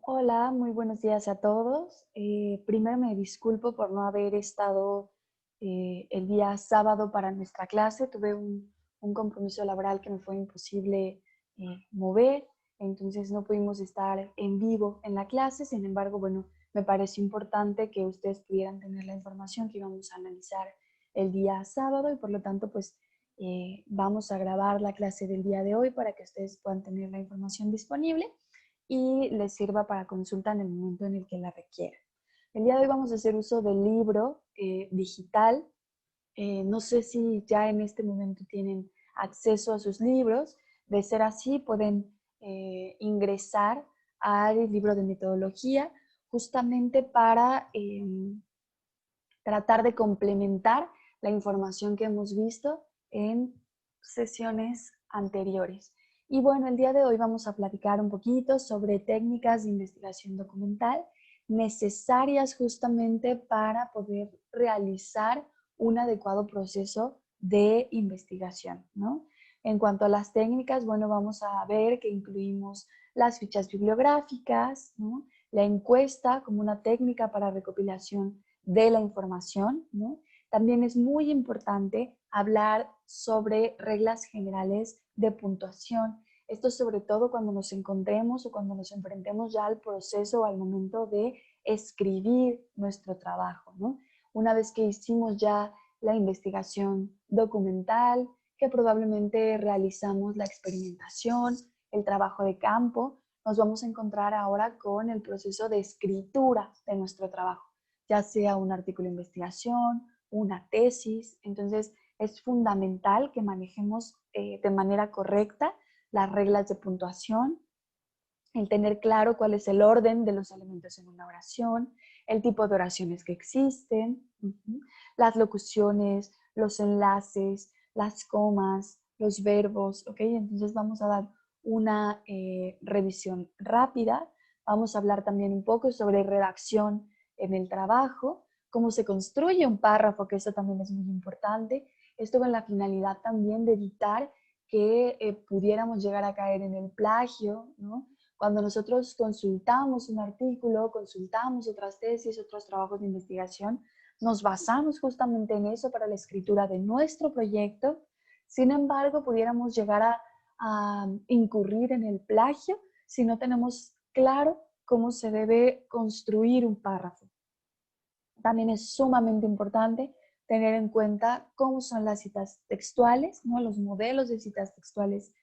Hola, muy buenos días a todos. Primero me disculpo por no haber estado el día sábado para nuestra clase. Tuve un compromiso laboral que me fue imposible mover, entonces no pudimos estar en vivo en la clase. Sin embargo, bueno, me pareció importante que ustedes pudieran tener la información que íbamos a analizar el día sábado y por lo tanto, pues vamos a grabar la clase del día de hoy para que ustedes puedan tener la información disponible y les sirva para consulta en el momento en el que la requieran. El día de hoy vamos a hacer uso del libro digital. No sé si ya en este momento tienen acceso a sus libros. De ser así, pueden ingresar al libro de metodología justamente para tratar de complementar la información que hemos visto en sesiones anteriores. Y bueno, el día de hoy vamos a platicar un poquito sobre técnicas de investigación documental necesarias justamente para poder realizar un adecuado proceso de investigación, ¿no? En cuanto a las técnicas, bueno, vamos a ver que incluimos las fichas bibliográficas, ¿no? La encuesta como una técnica para recopilación de la información, ¿no? También es muy importante hablar sobre reglas generales de puntuación. Esto sobre todo cuando nos encontremos o cuando nos enfrentemos ya al proceso o al momento de escribir nuestro trabajo, ¿no? Una vez que hicimos ya la investigación documental, que probablemente realizamos la experimentación, el trabajo de campo, nos vamos a encontrar ahora con el proceso de escritura de nuestro trabajo, ya sea un artículo de investigación, una tesis. Entonces, es fundamental que manejemos de manera correcta las reglas de puntuación, el tener claro cuál es el orden de los elementos en una oración, el tipo de oraciones que existen, las locuciones, los enlaces, las comas, los verbos, ¿ok? Entonces vamos a dar una revisión rápida. Vamos a hablar también un poco sobre redacción en el trabajo, cómo se construye un párrafo, que eso también es muy importante. Esto con la finalidad también de evitar que pudiéramos llegar a caer en el plagio, ¿no? Cuando nosotros consultamos un artículo, consultamos otras tesis, otros trabajos de investigación, nos basamos justamente en eso para la escritura de nuestro proyecto. Sin embargo, pudiéramos llegar a incurrir en el plagio si no tenemos claro cómo se debe construir un párrafo. También es sumamente importante tener en cuenta cómo son las citas textuales, ¿no? Los modelos de citas textuales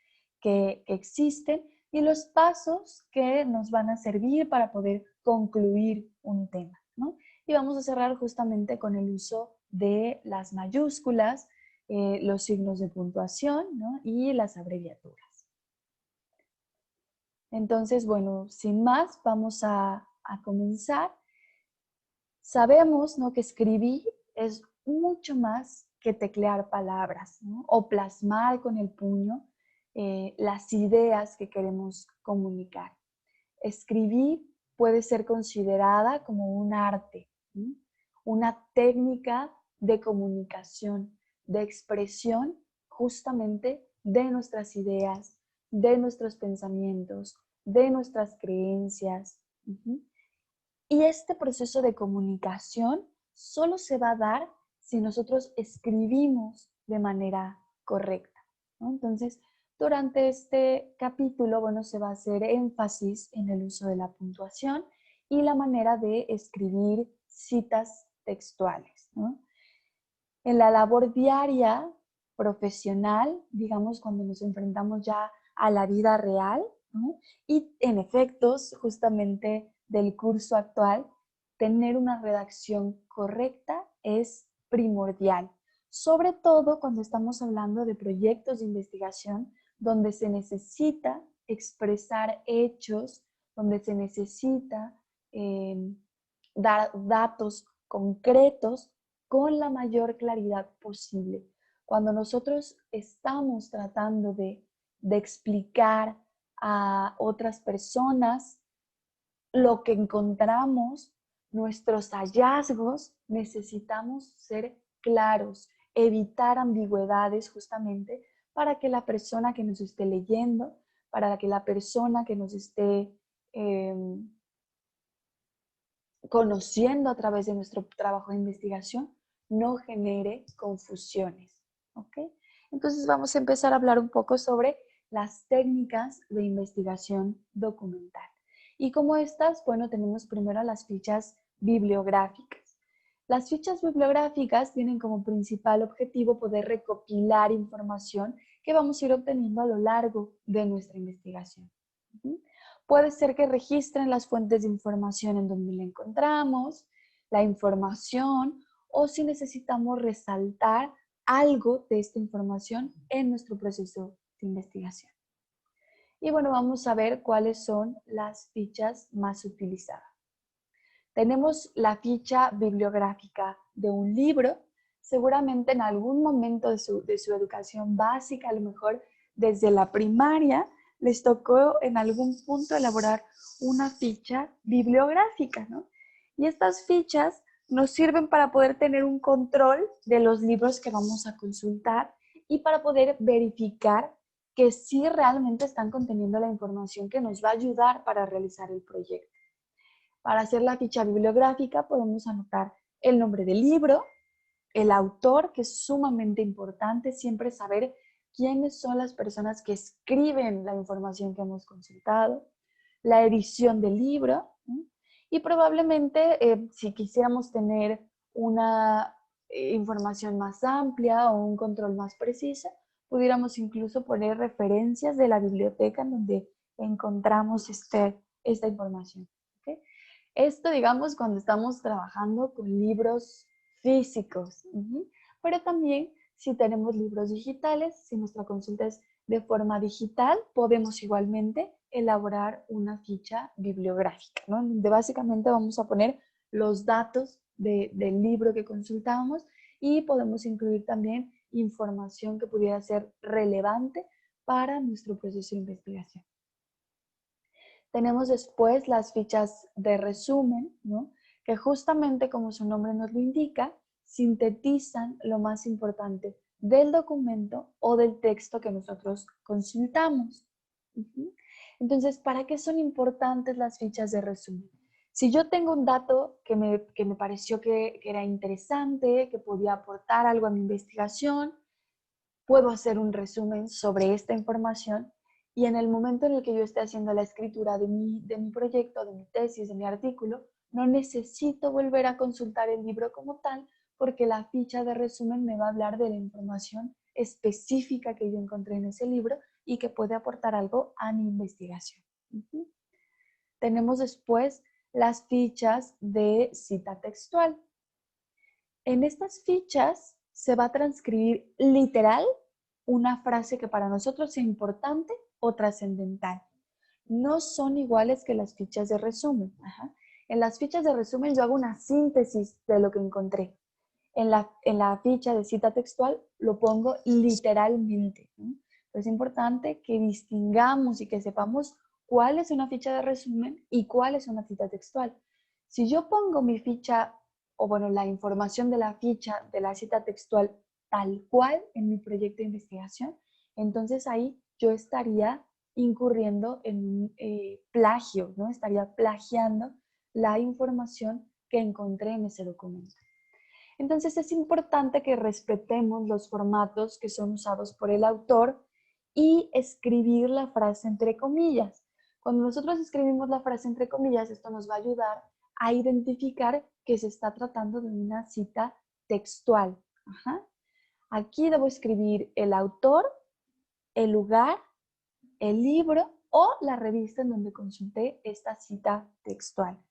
que existen y los pasos que nos van a servir para poder concluir un tema, ¿no? Y vamos a cerrar justamente con el uso de las mayúsculas, los signos de puntuación, ¿no? Y las abreviaturas. Entonces, bueno, sin más, vamos a comenzar. Sabemos, ¿no?, que escribir es mucho más que teclear palabras, ¿no? O plasmar con el puño las ideas que queremos comunicar. Escribir puede ser considerada como un arte, ¿sí? Una técnica de comunicación, de expresión justamente de nuestras ideas, de nuestros pensamientos, de nuestras creencias. Y este proceso de comunicación solo se va a dar si nosotros escribimos de manera correcta, ¿no? Entonces, durante este capítulo, bueno, se va a hacer énfasis en el uso de la puntuación y la manera de escribir citas textuales, ¿no? En la labor diaria, profesional, digamos, cuando nos enfrentamos ya a la vida real, ¿no? Y en efectos, justamente del curso actual, tener una redacción correcta es primordial, sobre todo cuando estamos hablando de proyectos de investigación donde se necesita expresar hechos, donde se necesita eh, dar datos concretos con la mayor claridad posible. Cuando nosotros estamos tratando de explicar a otras personas lo que encontramos, nuestros hallazgos, necesitamos ser claros, evitar ambigüedades justamente para que la persona que nos esté leyendo, para que la persona que nos esté conociendo a través de nuestro trabajo de investigación, no genere confusiones. ¿Ok? Entonces vamos a empezar a hablar un poco sobre las técnicas de investigación documental. Y como estas, bueno, tenemos primero las fichas bibliográficas. Las fichas bibliográficas tienen como principal objetivo poder recopilar información que vamos a ir obteniendo a lo largo de nuestra investigación. Puede ser que registren las fuentes de información en donde la encontramos, la información, o si necesitamos resaltar algo de esta información en nuestro proceso de investigación. Y bueno, vamos a ver cuáles son las fichas más utilizadas. Tenemos la ficha bibliográfica de un libro. Seguramente en algún momento de su educación básica, a lo mejor desde la primaria, les tocó en algún punto elaborar una ficha bibliográfica, ¿no? Y estas fichas nos sirven para poder tener un control de los libros que vamos a consultar y para poder verificar que sí realmente están conteniendo la información que nos va a ayudar para realizar el proyecto. Para hacer la ficha bibliográfica podemos anotar el nombre del libro, el autor, que es sumamente importante, siempre saber quiénes son las personas que escriben la información que hemos consultado, la edición del libro, y probablemente si quisiéramos tener una información más amplia o un control más preciso, pudiéramos incluso poner referencias de la biblioteca en donde encontramos esta información. ¿Okay? Esto, digamos, cuando estamos trabajando con libros físicos, pero también si tenemos libros digitales, si nuestra consulta es de forma digital, podemos igualmente elaborar una ficha bibliográfica, ¿no? Donde básicamente vamos a poner los datos del libro que consultamos y podemos incluir también información que pudiera ser relevante para nuestro proceso de investigación. Tenemos después las fichas de resumen, ¿no? Que justamente como su nombre nos lo indica, sintetizan lo más importante del documento o del texto que nosotros consultamos. Entonces, ¿para qué son importantes las fichas de resumen? Si yo tengo un dato que me pareció que era interesante, que podía aportar algo a mi investigación, puedo hacer un resumen sobre esta información y en el momento en el que yo esté haciendo la escritura de mi proyecto, de mi tesis, de mi artículo, no necesito volver a consultar el libro como tal porque la ficha de resumen me va a hablar de la información específica que yo encontré en ese libro y que puede aportar algo a mi investigación. Tenemos después las fichas de cita textual. En estas fichas se va a transcribir literal una frase que para nosotros sea importante o trascendental. No son iguales que las fichas de resumen. En las fichas de resumen yo hago una síntesis de lo que encontré. En la ficha de cita textual lo pongo literalmente. Es importante que distingamos y que sepamos cuál es una ficha de resumen y cuál es una cita textual. Si yo pongo mi ficha, o bueno, la información de la ficha de la cita textual tal cual en mi proyecto de investigación, entonces ahí yo estaría incurriendo en un plagio, ¿no? Estaría plagiando la información que encontré en ese documento. Entonces es importante que respetemos los formatos que son usados por el autor y escribir la frase entre comillas. Cuando nosotros escribimos la frase entre comillas, esto nos va a ayudar a identificar que se está tratando de una cita textual. Aquí debo escribir el autor, el lugar, el libro o la revista en donde consulté esta cita textual.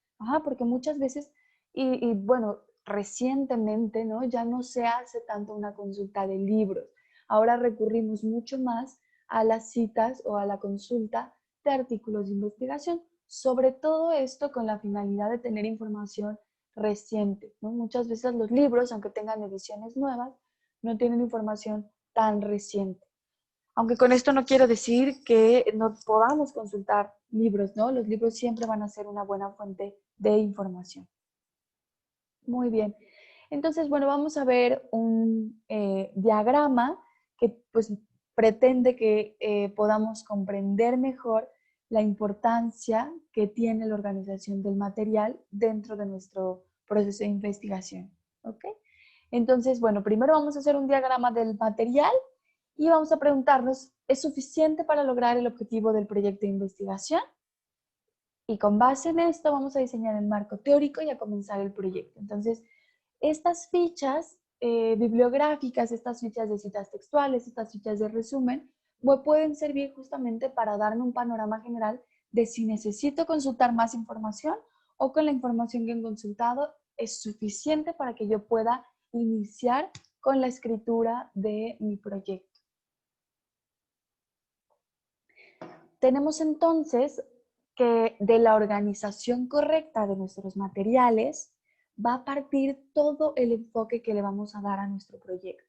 Porque muchas veces, y bueno, recientemente, ¿no? Ya no se hace tanto una consulta de libros. Ahora recurrimos mucho más a las citas o a la consulta de artículos de investigación. Sobre todo esto con la finalidad de tener información reciente, ¿no? Muchas veces los libros, aunque tengan ediciones nuevas, no tienen información tan reciente. Aunque con esto no quiero decir que no podamos consultar libros, ¿no? Los libros siempre van a ser una buena fuente de información. Muy bien. Entonces, bueno, vamos a ver un diagrama que pues pretende que podamos comprender mejor la importancia que tiene la organización del material dentro de nuestro proceso de investigación. ¿Ok? Entonces, bueno, primero vamos a hacer un diagrama del material y vamos a preguntarnos, ¿es suficiente para lograr el objetivo del proyecto de investigación? Y con base en esto vamos a diseñar el marco teórico y a comenzar el proyecto. Entonces, estas fichas bibliográficas, estas fichas de citas textuales, estas fichas de resumen, pueden servir justamente para darme un panorama general de si necesito consultar más información o con la información que he consultado es suficiente para que yo pueda iniciar con la escritura de mi proyecto. Tenemos entonces que de la organización correcta de nuestros materiales va a partir todo el enfoque que le vamos a dar a nuestro proyecto.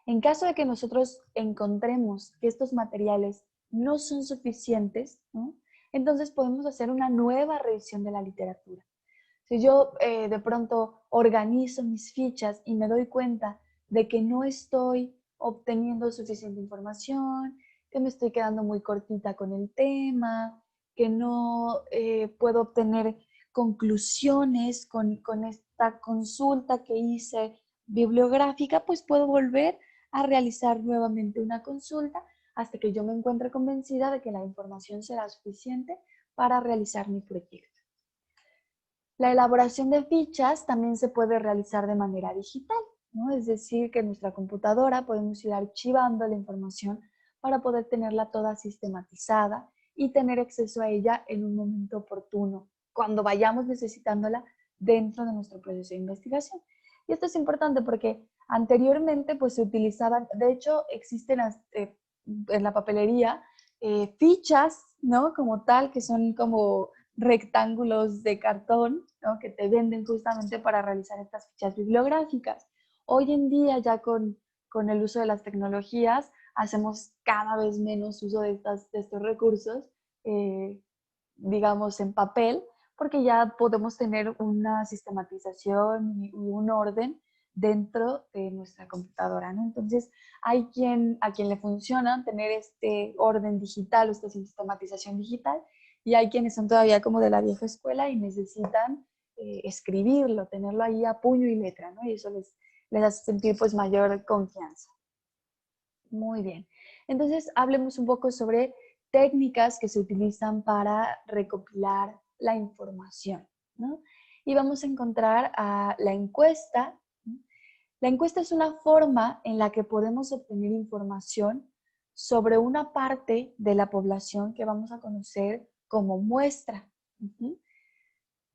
En caso de que nosotros encontremos que estos materiales no son suficientes, ¿no? Entonces podemos hacer una nueva revisión de la literatura. Si yo de pronto organizo mis fichas y me doy cuenta de que no estoy obteniendo suficiente información, que me estoy quedando muy cortita con el tema, que no puedo obtener conclusiones con esta consulta que hice bibliográfica, pues puedo volver a realizar nuevamente una consulta hasta que yo me encuentre convencida de que la información será suficiente para realizar mi proyecto. La elaboración de fichas también se puede realizar de manera digital, ¿no? Es decir, que en nuestra computadora podemos ir archivando la información para poder tenerla toda sistematizada y tener acceso a ella en un momento oportuno, cuando vayamos necesitándola dentro de nuestro proceso de investigación. Y esto es importante porque anteriormente pues se utilizaban, de hecho existen en la papelería fichas, ¿no? Como tal, que son como rectángulos de cartón, ¿no? Que te venden justamente para realizar estas fichas bibliográficas. Hoy en día ya con el uso de las tecnologías hacemos cada vez menos uso de estos recursos, digamos en papel, porque ya podemos tener una sistematización y un orden dentro de nuestra computadora, ¿no? Entonces, hay a quien le funciona tener este orden digital o esta sistematización digital, y hay quienes son todavía como de la vieja escuela y necesitan escribirlo, tenerlo ahí a puño y letra, ¿no? Y eso les hace sentir pues mayor confianza. Muy bien. Entonces, hablemos un poco sobre técnicas que se utilizan para recopilar la información, ¿no? Y vamos a encontrar a la encuesta. La encuesta es una forma en la que podemos obtener información sobre una parte de la población que vamos a conocer como muestra.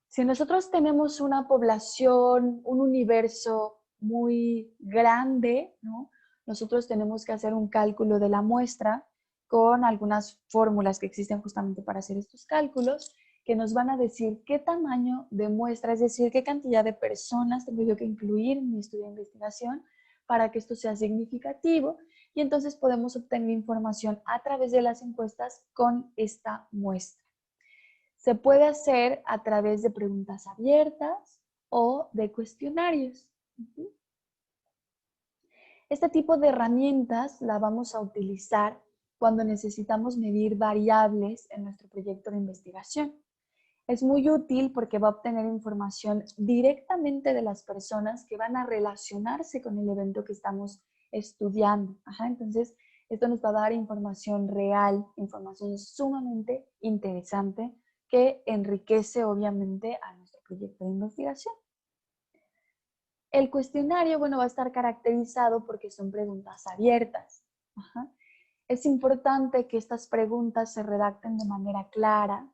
Si nosotros tenemos una población, un universo muy grande, ¿no? Nosotros tenemos que hacer un cálculo de la muestra con algunas fórmulas que existen justamente para hacer estos cálculos, que nos van a decir qué tamaño de muestra, es decir, qué cantidad de personas tengo yo que incluir en mi estudio de investigación para que esto sea significativo, y entonces podemos obtener información a través de las encuestas con esta muestra. Se puede hacer a través de preguntas abiertas o de cuestionarios. Este tipo de herramientas la vamos a utilizar cuando necesitamos medir variables en nuestro proyecto de investigación. Es muy útil porque va a obtener información directamente de las personas que van a relacionarse con el evento que estamos estudiando. Entonces, esto nos va a dar información real, información sumamente interesante que enriquece obviamente a nuestro proyecto de investigación. El cuestionario, bueno, va a estar caracterizado porque son preguntas abiertas. Es importante que estas preguntas se redacten de manera clara,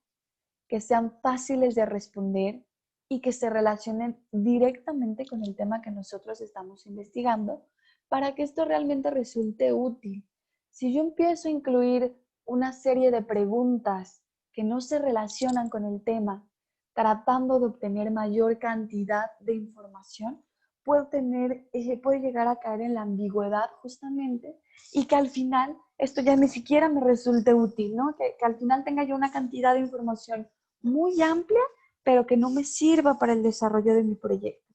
que sean fáciles de responder y que se relacionen directamente con el tema que nosotros estamos investigando para que esto realmente resulte útil. Si yo empiezo a incluir una serie de preguntas que no se relacionan con el tema, tratando de obtener mayor cantidad de información, puede llegar a caer en la ambigüedad justamente, y que al final esto ya ni siquiera me resulte útil, ¿no? Que al final tenga yo una cantidad de información muy amplia, pero que no me sirva para el desarrollo de mi proyecto.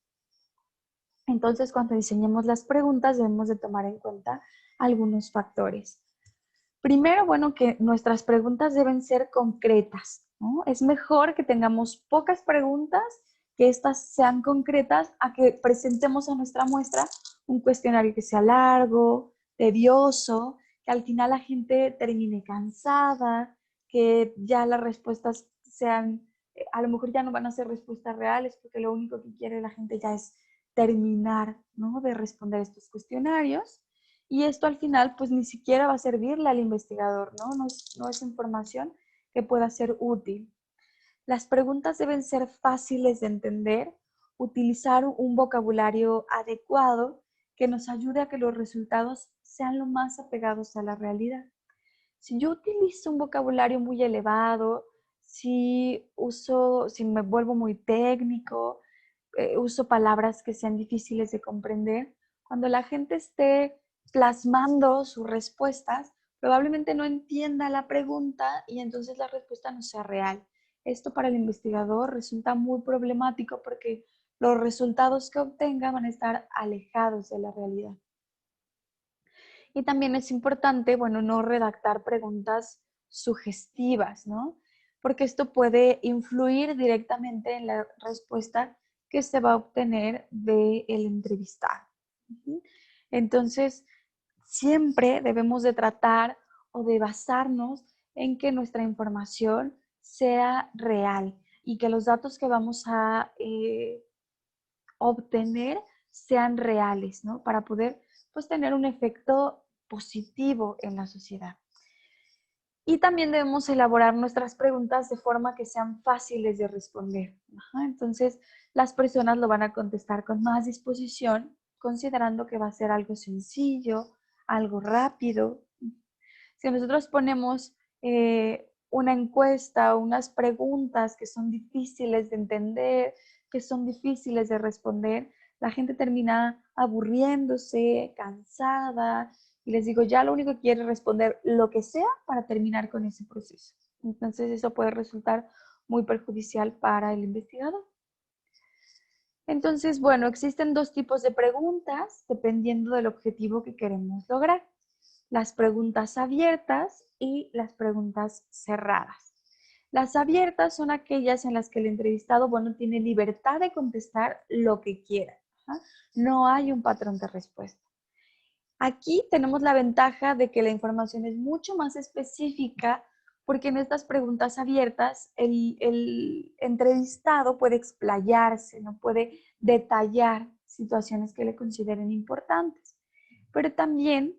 Entonces, cuando diseñemos las preguntas, debemos de tomar en cuenta algunos factores. Primero, bueno, que nuestras preguntas deben ser concretas, ¿no? Es mejor que tengamos pocas preguntas, que estas sean concretas, a que presentemos a nuestra muestra un cuestionario que sea largo, tedioso, que al final la gente termine cansada, que ya las respuestas sean, a lo mejor ya no van a ser respuestas reales, porque lo único que quiere la gente ya es terminar, ¿no?, de responder estos cuestionarios. Y esto al final pues ni siquiera va a servirle al investigador, ¿no? No es información que pueda ser útil. Las preguntas deben ser fáciles de entender, utilizar un vocabulario adecuado que nos ayude a que los resultados sean lo más apegados a la realidad. Si yo utilizo un vocabulario muy elevado, si me vuelvo muy técnico, uso palabras que sean difíciles de comprender, cuando la gente esté plasmando sus respuestas, probablemente no entienda la pregunta y entonces la respuesta no sea real. Esto para el investigador resulta muy problemático porque los resultados que obtenga van a estar alejados de la realidad. Y también es importante, bueno, no redactar preguntas sugestivas, ¿no? Porque esto puede influir directamente en la respuesta que se va a obtener del entrevistado. Entonces, siempre debemos de tratar o de basarnos en que nuestra información sea real y que los datos que vamos a obtener sean reales, ¿no? Para poder, pues, tener un efecto positivo en la sociedad. Y también debemos elaborar nuestras preguntas de forma que sean fáciles de responder. Entonces, las personas lo van a contestar con más disposición, considerando que va a ser algo sencillo, algo rápido. Si nosotros ponemos una encuesta o unas preguntas que son difíciles de entender, que son difíciles de responder, la gente termina aburriéndose, cansada, y les digo, ya lo único que quiere es responder lo que sea para terminar con ese proceso. Entonces eso puede resultar muy perjudicial para el investigador. Entonces, bueno, existen dos tipos de preguntas dependiendo del objetivo que queremos lograr. Las preguntas abiertas y las preguntas cerradas. Las abiertas son aquellas en las que el entrevistado, bueno, tiene libertad de contestar lo que quiera. No hay un patrón de respuesta. Aquí tenemos la ventaja de que la información es mucho más específica porque en estas preguntas abiertas el entrevistado puede explayarse, ¿no? Puede detallar situaciones que le consideren importantes. Pero también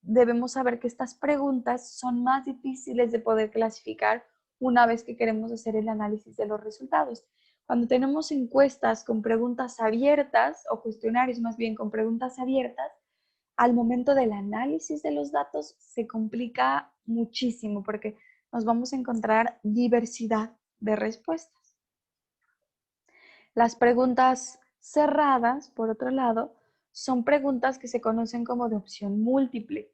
debemos saber que estas preguntas son más difíciles de poder clasificar una vez que queremos hacer el análisis de los resultados. Cuando tenemos encuestas con preguntas abiertas o cuestionarios más bien con preguntas abiertas, al momento del análisis de los datos se complica muchísimo porque nos vamos a encontrar diversidad de respuestas. Las preguntas cerradas, por otro lado, son preguntas que se conocen como de opción múltiple.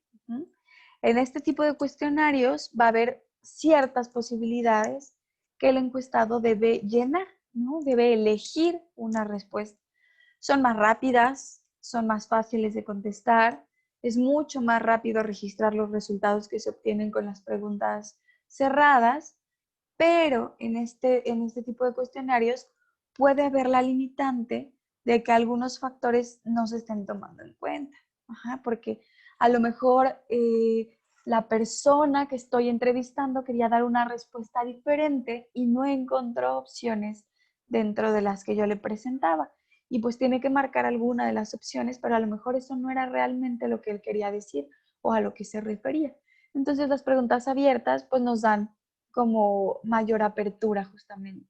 En este tipo de cuestionarios va a haber ciertas posibilidades que el encuestado debe llenar, ¿no? Debe elegir una respuesta. Son más rápidas, son más fáciles de contestar, es mucho más rápido registrar los resultados que se obtienen con las preguntas cerradas, pero en este tipo de cuestionarios puede haber la limitante de que algunos factores no se estén tomando en cuenta, porque a lo mejor la persona que estoy entrevistando quería dar una respuesta diferente y no encontró opciones dentro de las que yo le presentaba. Y pues tiene que marcar alguna de las opciones, pero a lo mejor eso no era realmente lo que él quería decir o a lo que se refería. Entonces las preguntas abiertas pues nos dan como mayor apertura justamente.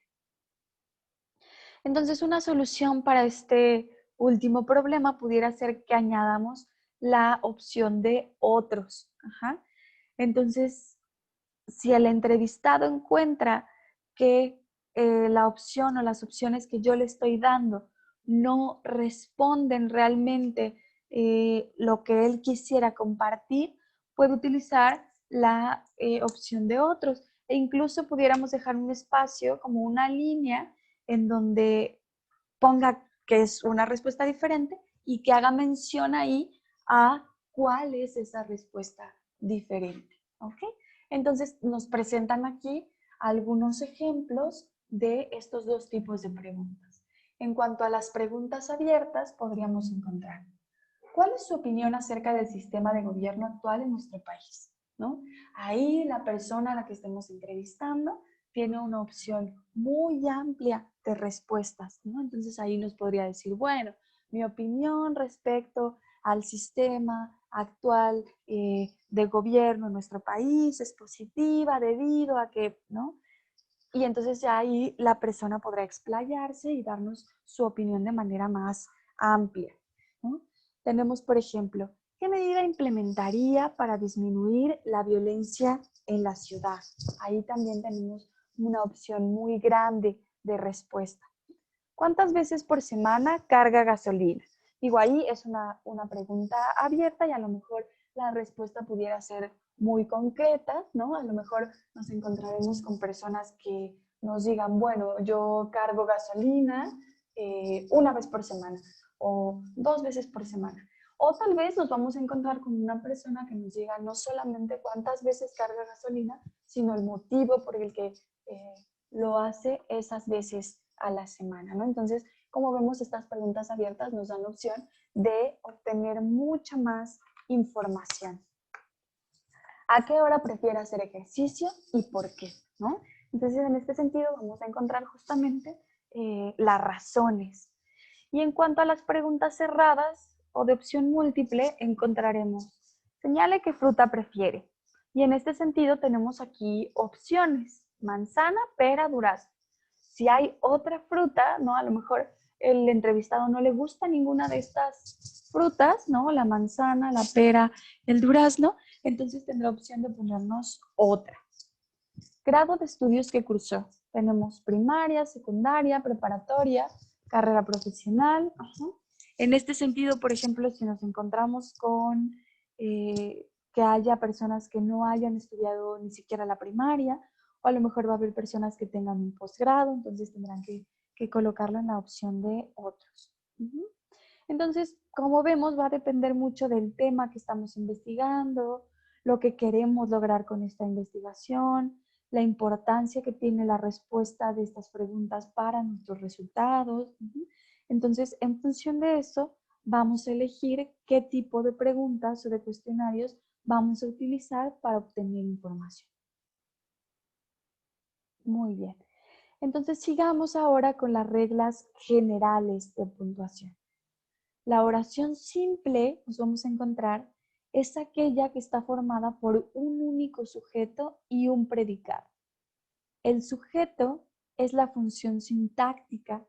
Entonces una solución para este último problema pudiera ser que añadamos la opción de otros. Entonces, si el entrevistado encuentra que la opción o las opciones que yo le estoy dando no responden realmente lo que él quisiera compartir, puede utilizar la opción de otros. E incluso pudiéramos dejar un espacio como una línea en donde ponga que es una respuesta diferente y que haga mención ahí a cuál es esa respuesta diferente. ¿Ok? Entonces nos presentan aquí algunos ejemplos de estos dos tipos de preguntas. En cuanto a las preguntas abiertas, podríamos encontrar: ¿cuál es su opinión acerca del sistema de gobierno actual en nuestro país? ¿No? Ahí la persona a la que estemos entrevistando tiene una opción muy amplia de respuestas, ¿no? Entonces ahí nos podría decir, bueno, mi opinión respecto al sistema actual de gobierno en nuestro país es positiva debido a que, ¿no? Y entonces ya ahí la persona podrá explayarse y darnos su opinión de manera más amplia, ¿no? Tenemos, por ejemplo, ¿qué medida implementaría para disminuir la violencia en la ciudad? Ahí también tenemos una opción muy grande de respuesta. ¿Cuántas veces por semana carga gasolina? Digo, ahí es una pregunta abierta y a lo mejor la respuesta pudiera ser muy concreta, ¿no? A lo mejor nos encontraremos con personas que nos digan, bueno, yo cargo gasolina una vez por semana o 2 veces por semana. O tal vez nos vamos a encontrar con una persona que nos diga no solamente cuántas veces carga gasolina, sino el motivo por el que lo hace esas veces a la semana, ¿no? Entonces, como vemos, estas preguntas abiertas nos dan opción de obtener mucha más información. ¿A qué hora prefiere hacer ejercicio y por qué? ¿No? Entonces, en este sentido, vamos a encontrar justamente las razones. Y en cuanto a las preguntas cerradas o de opción múltiple, encontraremos: señale qué fruta prefiere. Y en este sentido tenemos aquí opciones: manzana, pera, durazno. Si hay otra fruta, ¿no? A lo mejor el entrevistado no le gusta ninguna de estas frutas, ¿no? La manzana, la pera, el durazno, entonces tendrá opción de ponernos otra. Grado de estudios que cursó. Tenemos primaria, secundaria, preparatoria, carrera profesional. En este sentido, por ejemplo, si nos encontramos con que haya personas que no hayan estudiado ni siquiera la primaria, o a lo mejor va a haber personas que tengan un posgrado, entonces tendrán que colocarlo en la opción de otros. Entonces, como vemos, va a depender mucho del tema que estamos investigando, lo que queremos lograr con esta investigación, la importancia que tiene la respuesta de estas preguntas para nuestros resultados. Entonces, en función de eso, vamos a elegir qué tipo de preguntas o de cuestionarios vamos a utilizar para obtener información. Muy bien. Entonces, sigamos ahora con las reglas generales de puntuación. La oración simple, nos vamos a encontrar, es aquella que está formada por un único sujeto y un predicado. El sujeto es la función sintáctica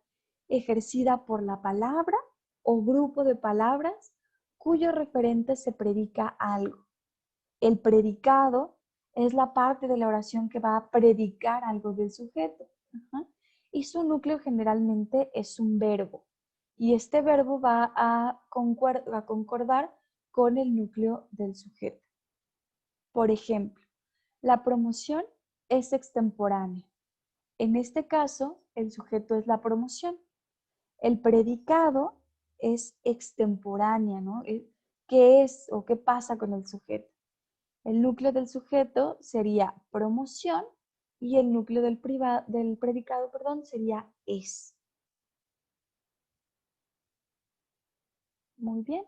ejercida por la palabra o grupo de palabras cuyo referente se predica algo. El predicado es la parte de la oración que va a predicar algo del sujeto. Y su núcleo generalmente es un verbo. Y este verbo va a concordar con el núcleo del sujeto. Por ejemplo, la promoción es extemporánea. En este caso, el sujeto es la promoción. El predicado es extemporánea, ¿no? ¿Qué es o qué pasa con el sujeto? El núcleo del sujeto sería promoción y el núcleo del predicado, sería es. Muy bien.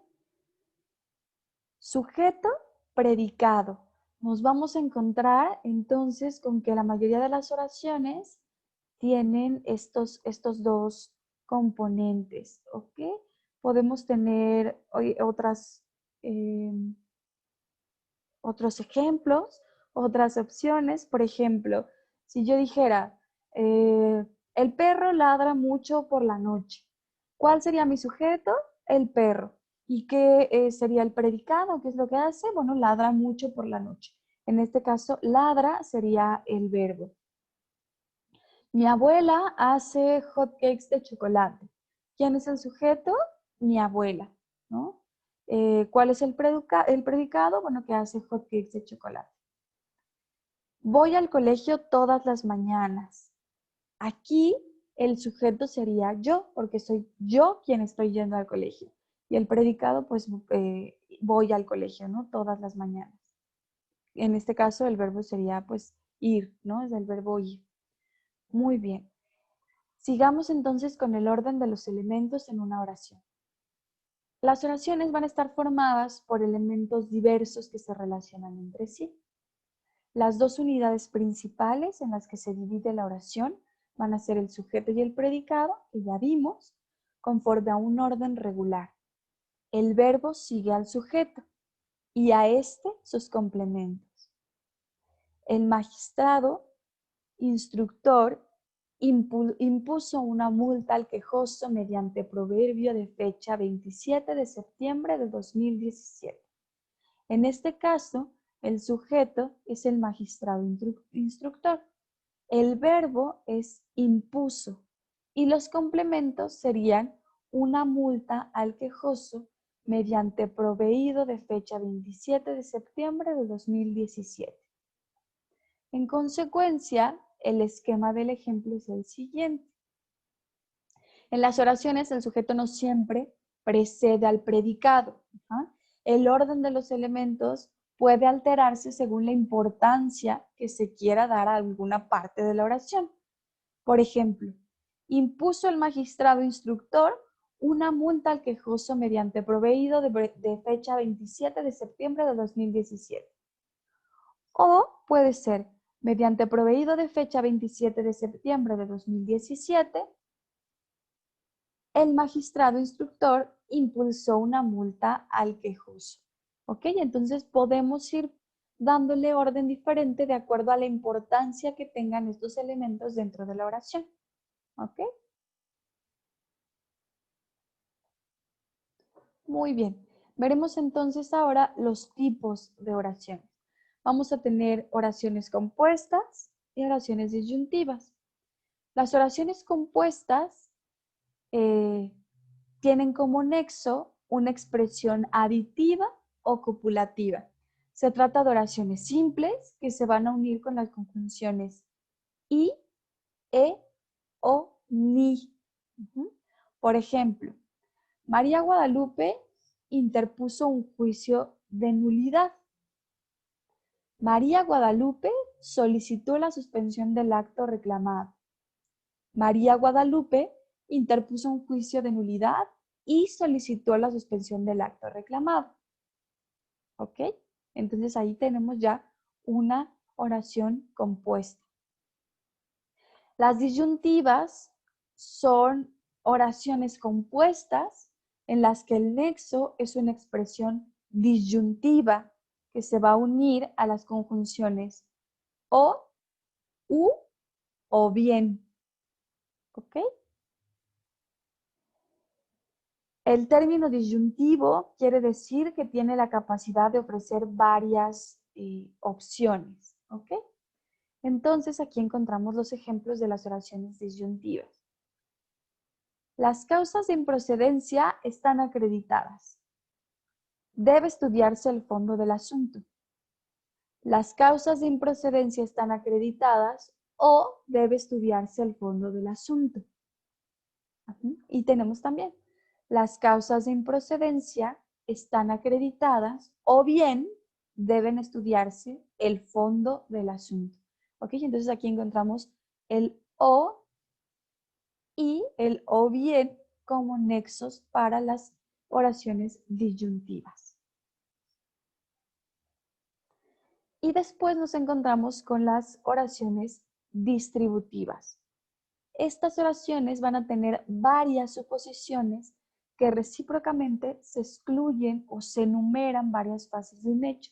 Sujeto, predicado. Nos vamos a encontrar entonces con que la mayoría de las oraciones tienen estos dos componentes, ¿ok? Podemos tener otros ejemplos, otras opciones. Por ejemplo, si yo dijera, el perro ladra mucho por la noche. ¿Cuál sería mi sujeto? El perro. ¿Y qué sería el predicado? ¿Qué es lo que hace? Bueno, ladra mucho por la noche. En este caso, ladra sería el verbo. Mi abuela hace hot cakes de chocolate. ¿Quién es el sujeto? Mi abuela, ¿no? ¿Cuál es el predicado? Bueno, que hace hot cakes de chocolate. Voy al colegio todas las mañanas. Aquí el sujeto sería yo, porque soy yo quien estoy yendo al colegio. Y el predicado, pues voy al colegio, ¿no? Todas las mañanas. En este caso el verbo sería pues ir, ¿no? Es el verbo ir. Muy bien. Sigamos entonces con el orden de los elementos en una oración. Las oraciones van a estar formadas por elementos diversos que se relacionan entre sí. Las dos unidades principales en las que se divide la oración van a ser el sujeto y el predicado, que ya vimos, conforme a un orden regular. El verbo sigue al sujeto y a este sus complementos. El magistrado, instructor, impuso una multa al quejoso mediante proverbio de fecha 27 de septiembre de 2017. En este caso, el sujeto es el magistrado instructor. El verbo es impuso y los complementos serían una multa al quejoso mediante proveído de fecha 27 de septiembre de 2017. En consecuencia, el esquema del ejemplo es el siguiente. En las oraciones, el sujeto no siempre precede al predicado. El orden de los elementos puede alterarse según la importancia que se quiera dar a alguna parte de la oración. Por ejemplo, impuso el magistrado instructor una multa al quejoso mediante proveído de fecha 27 de septiembre de 2017. O puede ser, mediante proveído de fecha 27 de septiembre de 2017, el magistrado instructor impulsó una multa al quejoso. ¿Ok? Entonces podemos ir dándole orden diferente de acuerdo a la importancia que tengan estos elementos dentro de la oración. ¿Ok? Muy bien. Veremos entonces ahora los tipos de oraciones. Vamos a tener oraciones compuestas y oraciones disyuntivas. Las oraciones compuestas tienen como nexo una expresión aditiva o copulativa. Se trata de oraciones simples que se van a unir con las conjunciones y, e, o, ni. Por ejemplo, María Guadalupe interpuso un juicio de nulidad. María Guadalupe solicitó la suspensión del acto reclamado. María Guadalupe interpuso un juicio de nulidad y solicitó la suspensión del acto reclamado. ¿Ok? Entonces ahí tenemos ya una oración compuesta. Las disyuntivas son oraciones compuestas en las que el nexo es una expresión disyuntiva que se va a unir a las conjunciones o, u o bien. ¿Ok? El término disyuntivo quiere decir que tiene la capacidad de ofrecer varias opciones. ¿Ok? Entonces aquí encontramos los ejemplos de las oraciones disyuntivas. Las causas de improcedencia están acreditadas. Debe estudiarse el fondo del asunto. Las causas de improcedencia están acreditadas o debe estudiarse el fondo del asunto. Y tenemos también, las causas de improcedencia están acreditadas o bien deben estudiarse el fondo del asunto. ¿Ok? Entonces aquí encontramos el o y el o bien como nexos para las oraciones disyuntivas. Y después nos encontramos con las oraciones distributivas. Estas oraciones van a tener varias suposiciones que recíprocamente se excluyen o se enumeran varias fases de un hecho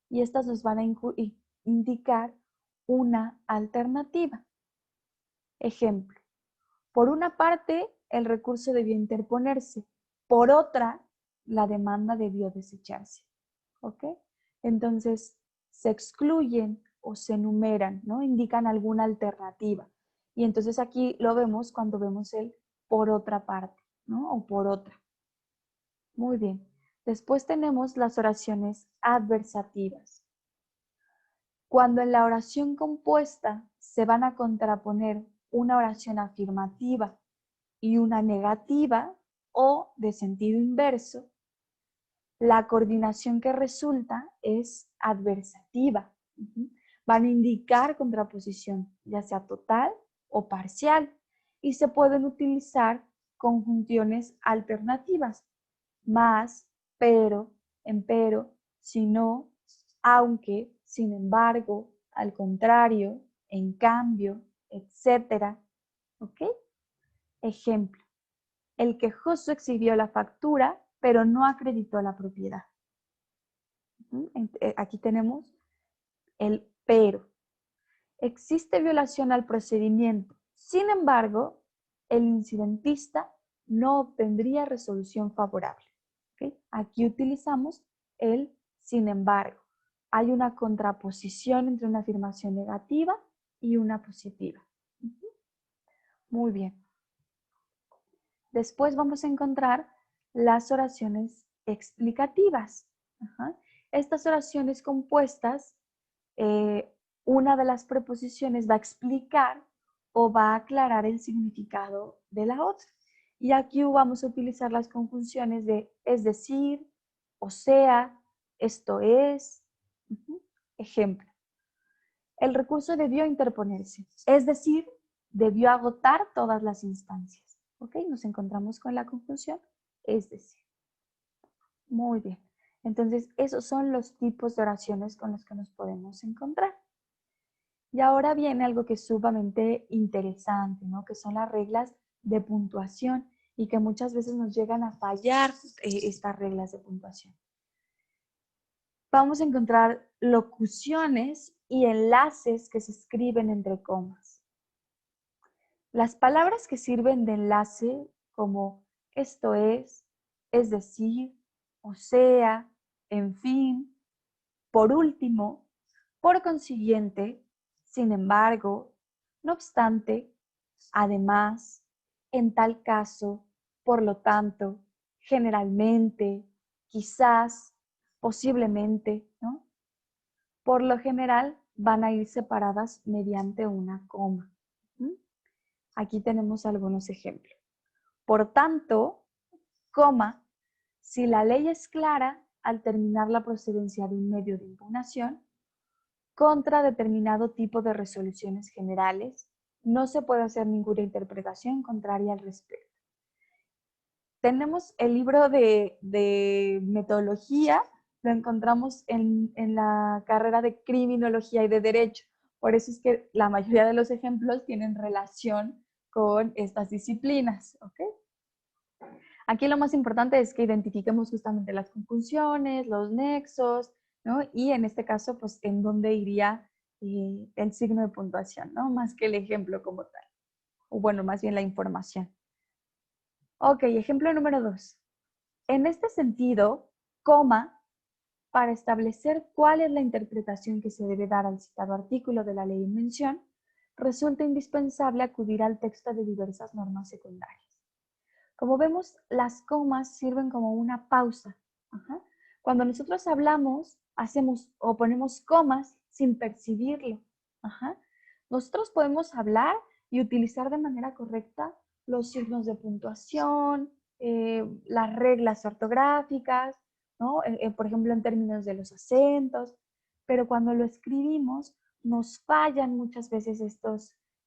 y estas nos van a indicar una alternativa. Ejemplo, por una parte el recurso debió interponerse, por otra la demanda debió desecharse. ¿Ok? Entonces se excluyen o se enumeran, ¿no? Indican alguna alternativa. Y entonces aquí lo vemos cuando vemos el por otra parte, ¿no? O por otra. Muy bien. Después tenemos las oraciones adversativas. Cuando en la oración compuesta se van a contraponer una oración afirmativa y una negativa o de sentido inverso, La coordinación que resulta es adversativa. Van a indicar contraposición, ya sea total o parcial, y se pueden utilizar conjunciones alternativas, más, pero, empero, si no, aunque, sin embargo, al contrario, en cambio, etc. ¿Ok? Ejemplo, el quejoso exhibió la factura, pero no acreditó la propiedad. Aquí tenemos el pero. Existe violación al procedimiento. Sin embargo, el incidentista no obtendría resolución favorable. ¿Okay? Aquí utilizamos el sin embargo. Hay una contraposición entre una afirmación negativa y una positiva. Muy bien. Después vamos a encontrar las oraciones explicativas. Estas oraciones compuestas, una de las preposiciones va a explicar o va a aclarar el significado de la otra. Y aquí vamos a utilizar las conjunciones de es decir, o sea, esto es. Ejemplo, el recurso debió interponerse, es decir, debió agotar todas las instancias. ¿Ok? Nos encontramos con la conjunción, es decir. Muy bien. Entonces, esos son los tipos de oraciones con los que nos podemos encontrar. Y ahora viene algo que es sumamente interesante, ¿no? Que son las reglas de puntuación y que muchas veces nos llegan a fallar estas reglas de puntuación. Vamos a encontrar locuciones y enlaces que se escriben entre comas. Las palabras que sirven de enlace, como esto es decir, o sea, en fin, por último, por consiguiente, sin embargo, no obstante, además, en tal caso, por lo tanto, generalmente, quizás, posiblemente, ¿no? Por lo general van a ir separadas mediante una coma. Aquí tenemos algunos ejemplos. Por tanto, coma, si la ley es clara al terminar la procedencia de un medio de impugnación, contra determinado tipo de resoluciones generales, no se puede hacer ninguna interpretación contraria al respecto. Tenemos el libro de metodología, lo encontramos en la carrera de criminología y de derecho. Por eso es que la mayoría de los ejemplos tienen relación con estas disciplinas. ¿Okay? Aquí lo más importante es que identifiquemos justamente las conjunciones, los nexos, ¿no? Y en este caso, pues, en dónde iría el signo de puntuación, ¿no? Más que el ejemplo como tal. O bueno, más bien la información. Ok, ejemplo número 2. En este sentido, coma, para establecer cuál es la interpretación que se debe dar al citado artículo de la ley en mención, resulta indispensable acudir al texto de diversas normas secundarias. Como vemos, las comas sirven como una pausa. Cuando nosotros hablamos, hacemos o ponemos comas sin percibirlo. Nosotros podemos hablar y utilizar de manera correcta los signos de puntuación, las reglas ortográficas, ¿no? Por ejemplo, en términos de los acentos, pero cuando lo escribimos nos fallan muchas veces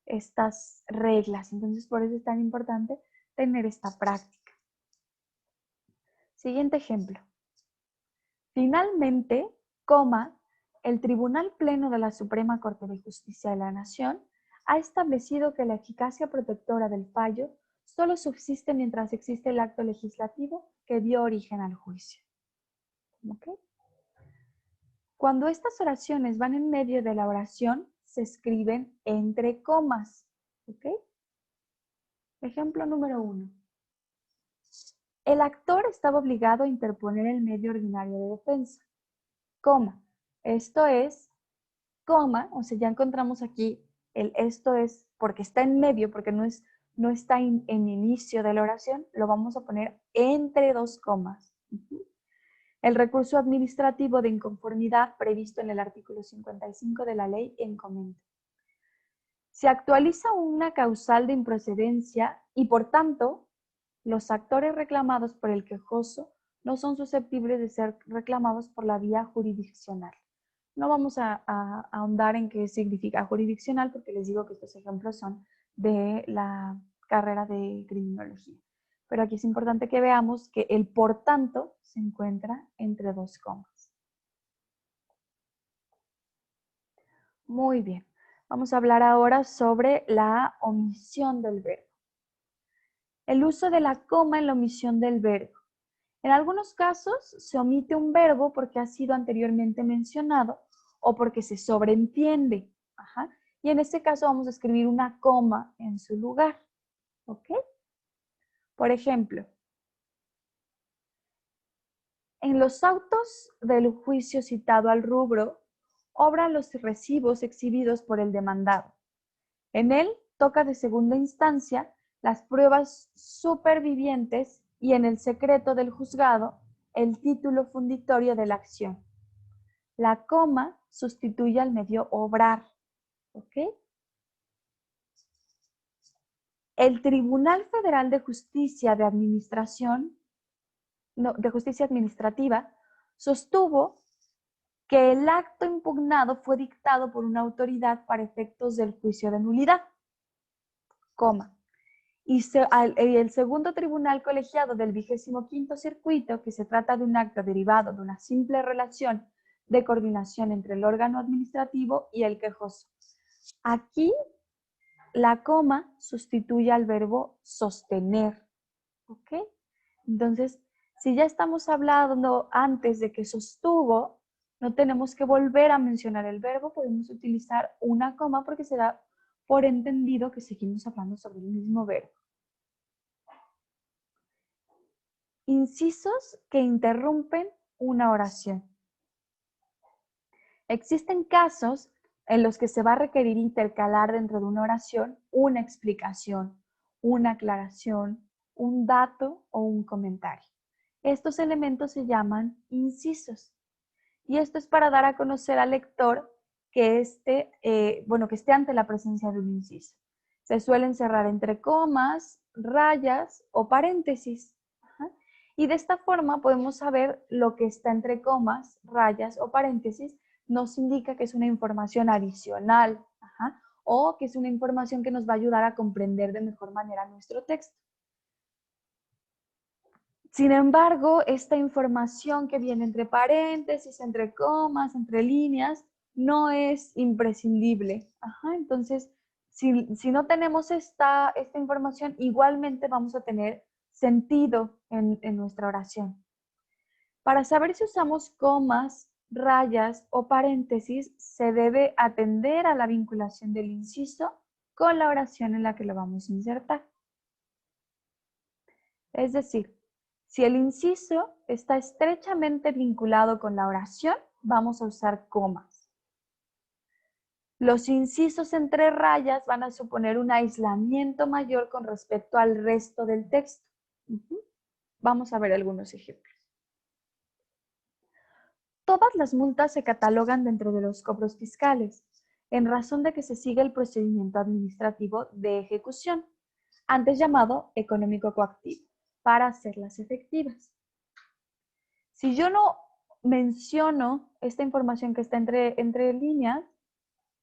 estas reglas. Entonces, por eso es tan importante tener esta práctica. Siguiente ejemplo. Finalmente, coma, el Tribunal Pleno de la Suprema Corte de Justicia de la Nación ha establecido que la eficacia protectora del fallo solo subsiste mientras existe el acto legislativo que dio origen al juicio. ¿Okay? Cuando estas oraciones van en medio de la oración, se escriben entre comas. ¿Okay? Ejemplo número 1. El actor estaba obligado a interponer el medio ordinario de defensa, coma. Esto es, coma, o sea, ya encontramos aquí el esto es porque está en medio, porque no está en inicio de la oración, lo vamos a poner entre dos comas. El recurso administrativo de inconformidad previsto en el artículo 55 de la ley en comento. Se actualiza una causal de improcedencia y, por tanto, los actores reclamados por el quejoso no son susceptibles de ser reclamados por la vía jurisdiccional. No vamos a ahondar en qué significa jurisdiccional porque les digo que estos ejemplos son de la carrera de criminología. Pero aquí es importante que veamos que el por tanto se encuentra entre dos comas. Muy bien. Vamos a hablar ahora sobre la omisión del verbo. El uso de la coma en la omisión del verbo. En algunos casos se omite un verbo porque ha sido anteriormente mencionado o porque se sobreentiende. Ajá. Y en este caso vamos a escribir una coma en su lugar. ¿Ok? Por ejemplo, en los autos del juicio citado al rubro, obran los recibos exhibidos por el demandado. En él toca de segunda instancia las pruebas supervivientes y en el secreto del juzgado el título funditorio de la acción. La coma sustituye al medio obrar. ¿Ok? El Tribunal Federal de Justicia de Justicia Administrativa sostuvo que el acto impugnado fue dictado por una autoridad para efectos del juicio de nulidad, coma. Y el segundo tribunal colegiado del 25º circuito, que se trata de un acto derivado de una simple relación de coordinación entre el órgano administrativo y el quejoso. Aquí la coma sustituye al verbo sostener. ¿Ok? Entonces, si ya estamos hablando antes de que sostuvo, no tenemos que volver a mencionar el verbo, podemos utilizar una coma porque se da por entendido que seguimos hablando sobre el mismo verbo. Incisos que interrumpen una oración. Existen casos en los que se va a requerir intercalar dentro de una oración una explicación, una aclaración, un dato o un comentario. Estos elementos se llaman incisos. Y esto es para dar a conocer al lector que esté ante la presencia de un inciso. Se suelen cerrar entre comas, rayas o paréntesis. Ajá. Y de esta forma podemos saber lo que está entre comas, rayas o paréntesis. Nos indica que es una información adicional, ajá, o que es una información que nos va a ayudar a comprender de mejor manera nuestro texto. Sin embargo, esta información que viene entre paréntesis, entre comas, entre líneas, no es imprescindible. Ajá, entonces, si no tenemos esta información, igualmente vamos a tener sentido en nuestra oración. Para saber si usamos comas, rayas o paréntesis, se debe atender a la vinculación del inciso con la oración en la que lo vamos a insertar. Es decir, si el inciso está estrechamente vinculado con la oración, vamos a usar comas. Los incisos entre rayas van a suponer un aislamiento mayor con respecto al resto del texto. Vamos a ver algunos ejemplos. Todas las multas se catalogan dentro de los cobros fiscales, en razón de que se sigue el procedimiento administrativo de ejecución, antes llamado económico coactivo, para hacerlas efectivas. Si yo no menciono esta información que está entre líneas,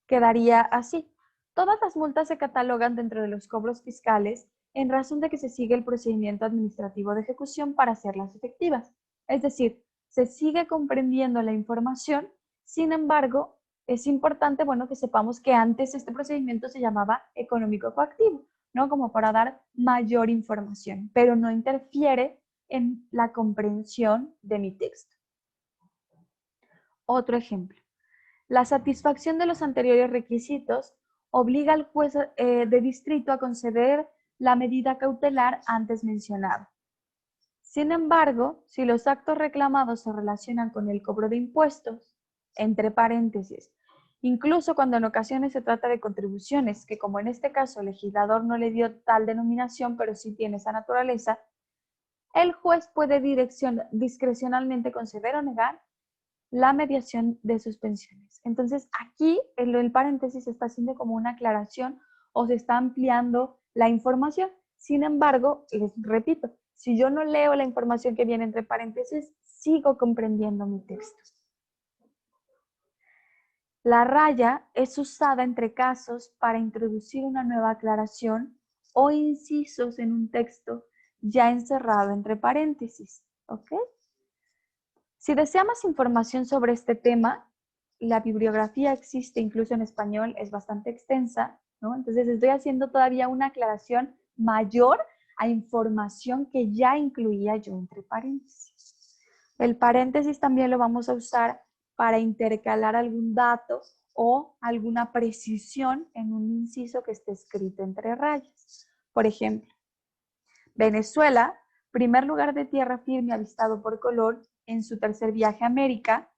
quedaría así. Todas las multas se catalogan dentro de los cobros fiscales en razón de que se sigue el procedimiento administrativo de ejecución para hacerlas efectivas. Es decir, se sigue comprendiendo la información, sin embargo, es importante, que sepamos que antes este procedimiento se llamaba económico coactivo, ¿no? Como para dar mayor información, pero no interfiere en la comprensión de mi texto. Otro ejemplo. La satisfacción de los anteriores requisitos obliga al juez de distrito a conceder la medida cautelar antes mencionada. Sin embargo, si los actos reclamados se relacionan con el cobro de impuestos, entre paréntesis, incluso cuando en ocasiones se trata de contribuciones, que como en este caso el legislador no le dio tal denominación, pero sí tiene esa naturaleza, el juez puede discrecionalmente conceder o negar la mediación de suspensiones. Entonces, aquí el paréntesis está haciendo como una aclaración o se está ampliando la información. Sin embargo, les repito, Si yo no leo la información que viene entre paréntesis, sigo comprendiendo mi texto. La raya es usada entre casos para introducir una nueva aclaración o incisos en un texto ya encerrado entre paréntesis. ¿Ok? Si desea más información sobre este tema, la bibliografía existe incluso en español, es bastante extensa, ¿no? Entonces estoy haciendo todavía una aclaración mayor a información que ya incluía yo entre paréntesis. El paréntesis también lo vamos a usar para intercalar algún dato o alguna precisión en un inciso que esté escrito entre rayas. Por ejemplo, Venezuela, primer lugar de tierra firme avistado por Colón en su tercer viaje a América.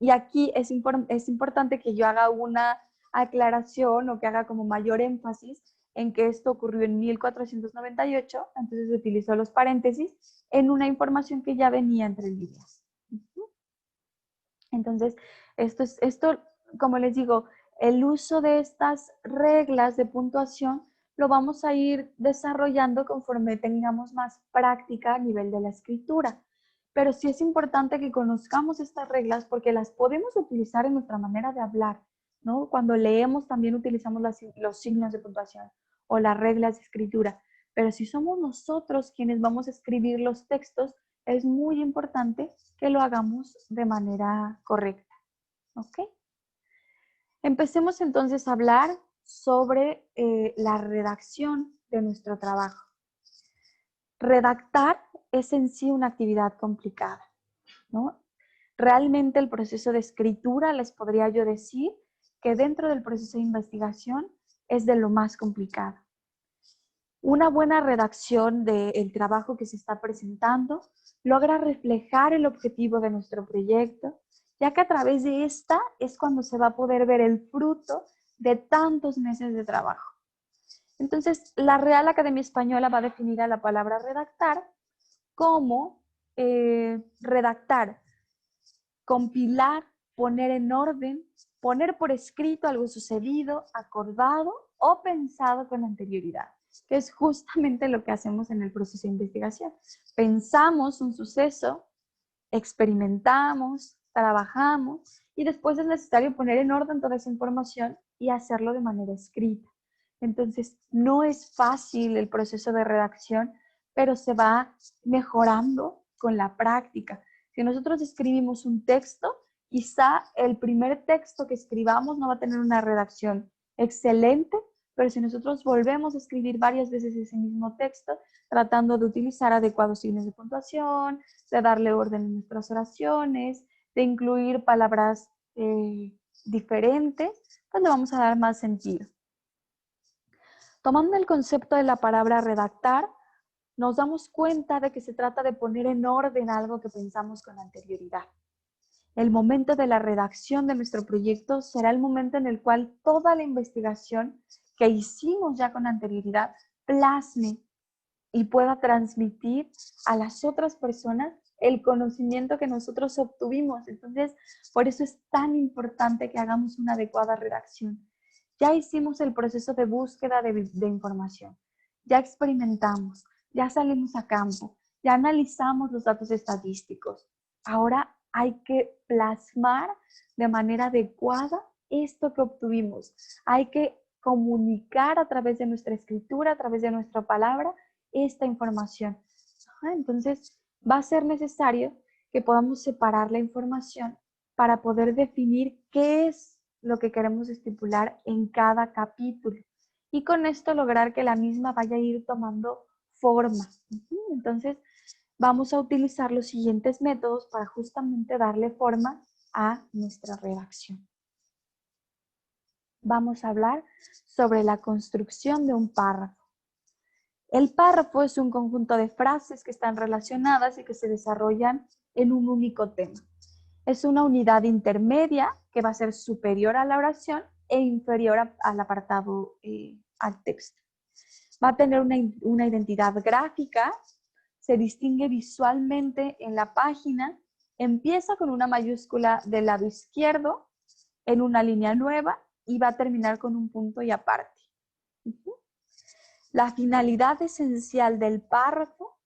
Y aquí es importante que yo haga una aclaración o que haga como mayor énfasis en que esto ocurrió en 1498, entonces utilizó los paréntesis en una información que ya venía entre líneas. Entonces, esto, como les digo, el uso de estas reglas de puntuación lo vamos a ir desarrollando conforme tengamos más práctica a nivel de la escritura. Pero sí es importante que conozcamos estas reglas porque las podemos utilizar en nuestra manera de hablar, ¿no? Cuando leemos también utilizamos los signos de puntuación o las reglas de escritura. Pero si somos nosotros quienes vamos a escribir los textos, es muy importante que lo hagamos de manera correcta. ¿Ok? Empecemos entonces a hablar sobre la redacción de nuestro trabajo. Redactar es en sí una actividad complicada, ¿no? Realmente el proceso de escritura, les podría yo decir, que dentro del proceso de investigación es de lo más complicado. Una buena redacción del trabajo que se está presentando logra reflejar el objetivo de nuestro proyecto, ya que a través de esta es cuando se va a poder ver el fruto de tantos meses de trabajo. Entonces, la Real Academia Española va a definir a la palabra redactar como redactar, compilar, poner en orden, poner por escrito algo sucedido, acordado o pensado con anterioridad, que es justamente lo que hacemos en el proceso de investigación. Pensamos un suceso, experimentamos, trabajamos y después es necesario poner en orden toda esa información y hacerlo de manera escrita. Entonces, no es fácil el proceso de redacción, pero se va mejorando con la práctica. Si nosotros escribimos un texto, quizá el primer texto que escribamos no va a tener una redacción excelente, pero si nosotros volvemos a escribir varias veces ese mismo texto, tratando de utilizar adecuados signos de puntuación, de darle orden en nuestras oraciones, de incluir palabras diferentes, pues le vamos a dar más sentido. Tomando el concepto de la palabra redactar, nos damos cuenta de que se trata de poner en orden algo que pensamos con anterioridad. El momento de la redacción de nuestro proyecto será el momento en el cual toda la investigación que hicimos ya con anterioridad plasme y pueda transmitir a las otras personas el conocimiento que nosotros obtuvimos. Entonces, por eso es tan importante que hagamos una adecuada redacción. Ya hicimos el proceso de búsqueda de información, ya experimentamos, ya salimos a campo, ya analizamos los datos estadísticos. Ahora hay que plasmar de manera adecuada esto que obtuvimos. Hay que comunicar a través de nuestra escritura, a través de nuestra palabra, esta información. Entonces, va a ser necesario que podamos separar la información para poder definir qué es lo que queremos estipular en cada capítulo y con esto lograr que la misma vaya a ir tomando forma. Entonces, vamos a utilizar los siguientes métodos para justamente darle forma a nuestra redacción. Vamos a hablar sobre la construcción de un párrafo. El párrafo es un conjunto de frases que están relacionadas y que se desarrollan en un único tema. Es una unidad intermedia que va a ser superior a la oración e inferior al apartado, al texto. Va a tener una identidad gráfica, se distingue visualmente en la página, empieza con una mayúscula del lado izquierdo en una línea nueva y va a terminar con un punto y aparte. La finalidad esencial del párrafo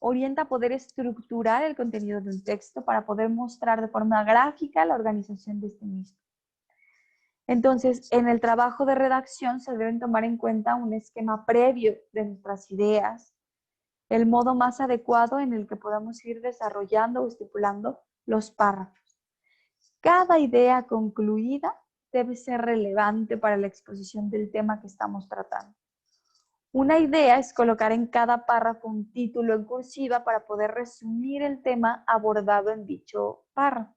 orienta a poder estructurar el contenido de un texto para poder mostrar de forma gráfica la organización de este mismo. Entonces, en el trabajo de redacción se deben tomar en cuenta un esquema previo de nuestras ideas, el modo más adecuado en el que podamos ir desarrollando o estipulando los párrafos. Cada idea concluida debe ser relevante para la exposición del tema que estamos tratando. Una idea es colocar en cada párrafo un título en cursiva para poder resumir el tema abordado en dicho párrafo.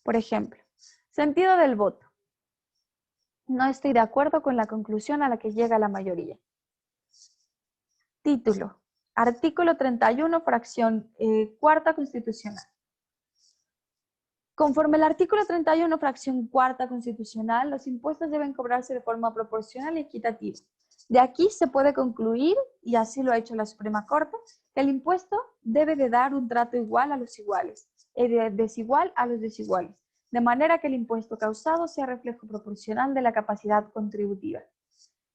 Por ejemplo, sentido del voto. No estoy de acuerdo con la conclusión a la que llega la mayoría. Título. Artículo 31, fracción cuarta constitucional. Conforme el artículo 31, fracción cuarta constitucional, los impuestos deben cobrarse de forma proporcional y equitativa. De aquí se puede concluir, y así lo ha hecho la Suprema Corte, que el impuesto debe de dar un trato igual a los iguales y desigual a los desiguales, de manera que el impuesto causado sea reflejo proporcional de la capacidad contributiva.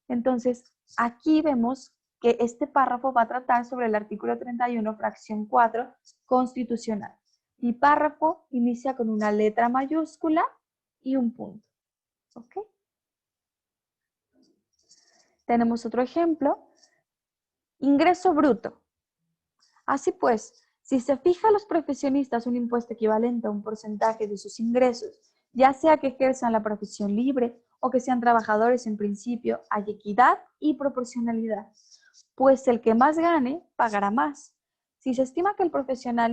Entonces, aquí vemos que este párrafo va a tratar sobre el artículo 31, fracción 4, constitucional. Mi párrafo inicia con una letra mayúscula y un punto. ¿Ok? Tenemos otro ejemplo. Ingreso bruto. Así pues, si se fija a los profesionistas un impuesto equivalente a un porcentaje de sus ingresos, ya sea que ejerzan la profesión libre o que sean trabajadores en principio, hay equidad y proporcionalidad, pues el que más gane pagará más. Si se estima que el profesionista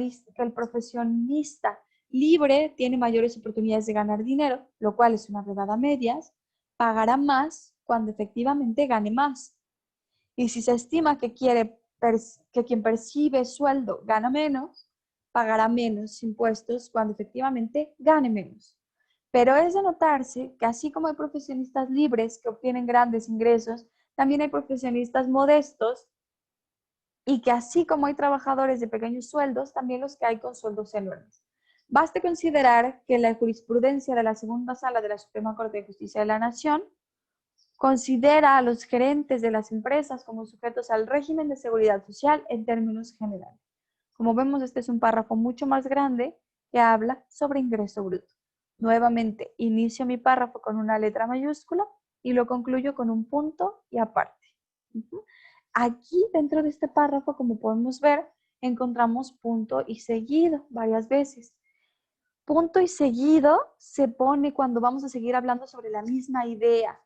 libre tiene mayores oportunidades de ganar dinero, lo cual es una verdad a medias, pagará más cuando efectivamente gane más. Y si se estima que quien percibe sueldo gana menos, pagará menos impuestos cuando efectivamente gane menos. Pero es de notarse que así como hay profesionistas libres que obtienen grandes ingresos, también hay profesionistas modestos y que así como hay trabajadores de pequeños sueldos, también los que hay con sueldos enormes. Baste considerar que la jurisprudencia de la segunda sala de la Suprema Corte de Justicia de la Nación considera a los gerentes de las empresas como sujetos al régimen de seguridad social en términos generales. Como vemos, este es un párrafo mucho más grande que habla sobre ingreso bruto. Nuevamente, inicio mi párrafo con una letra mayúscula y lo concluyo con un punto y aparte. Aquí, dentro de este párrafo, como podemos ver, encontramos punto y seguido varias veces. Punto y seguido se pone cuando vamos a seguir hablando sobre la misma idea.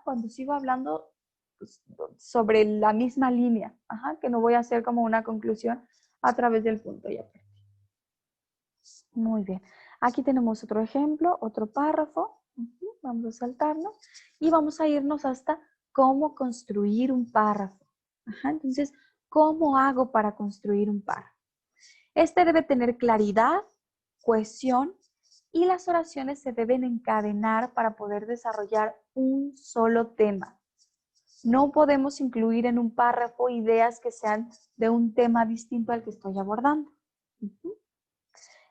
Cuando sigo hablando pues, sobre la misma línea, que no voy a hacer como una conclusión a través del punto y aparte. Muy bien. Aquí tenemos otro ejemplo, otro párrafo. Vamos a saltarnos y vamos a irnos hasta cómo construir un párrafo. Entonces, ¿cómo hago para construir un párrafo? Este debe tener claridad, cohesión y las oraciones se deben encadenar para poder desarrollar un solo tema. No podemos incluir en un párrafo ideas que sean de un tema distinto al que estoy abordando.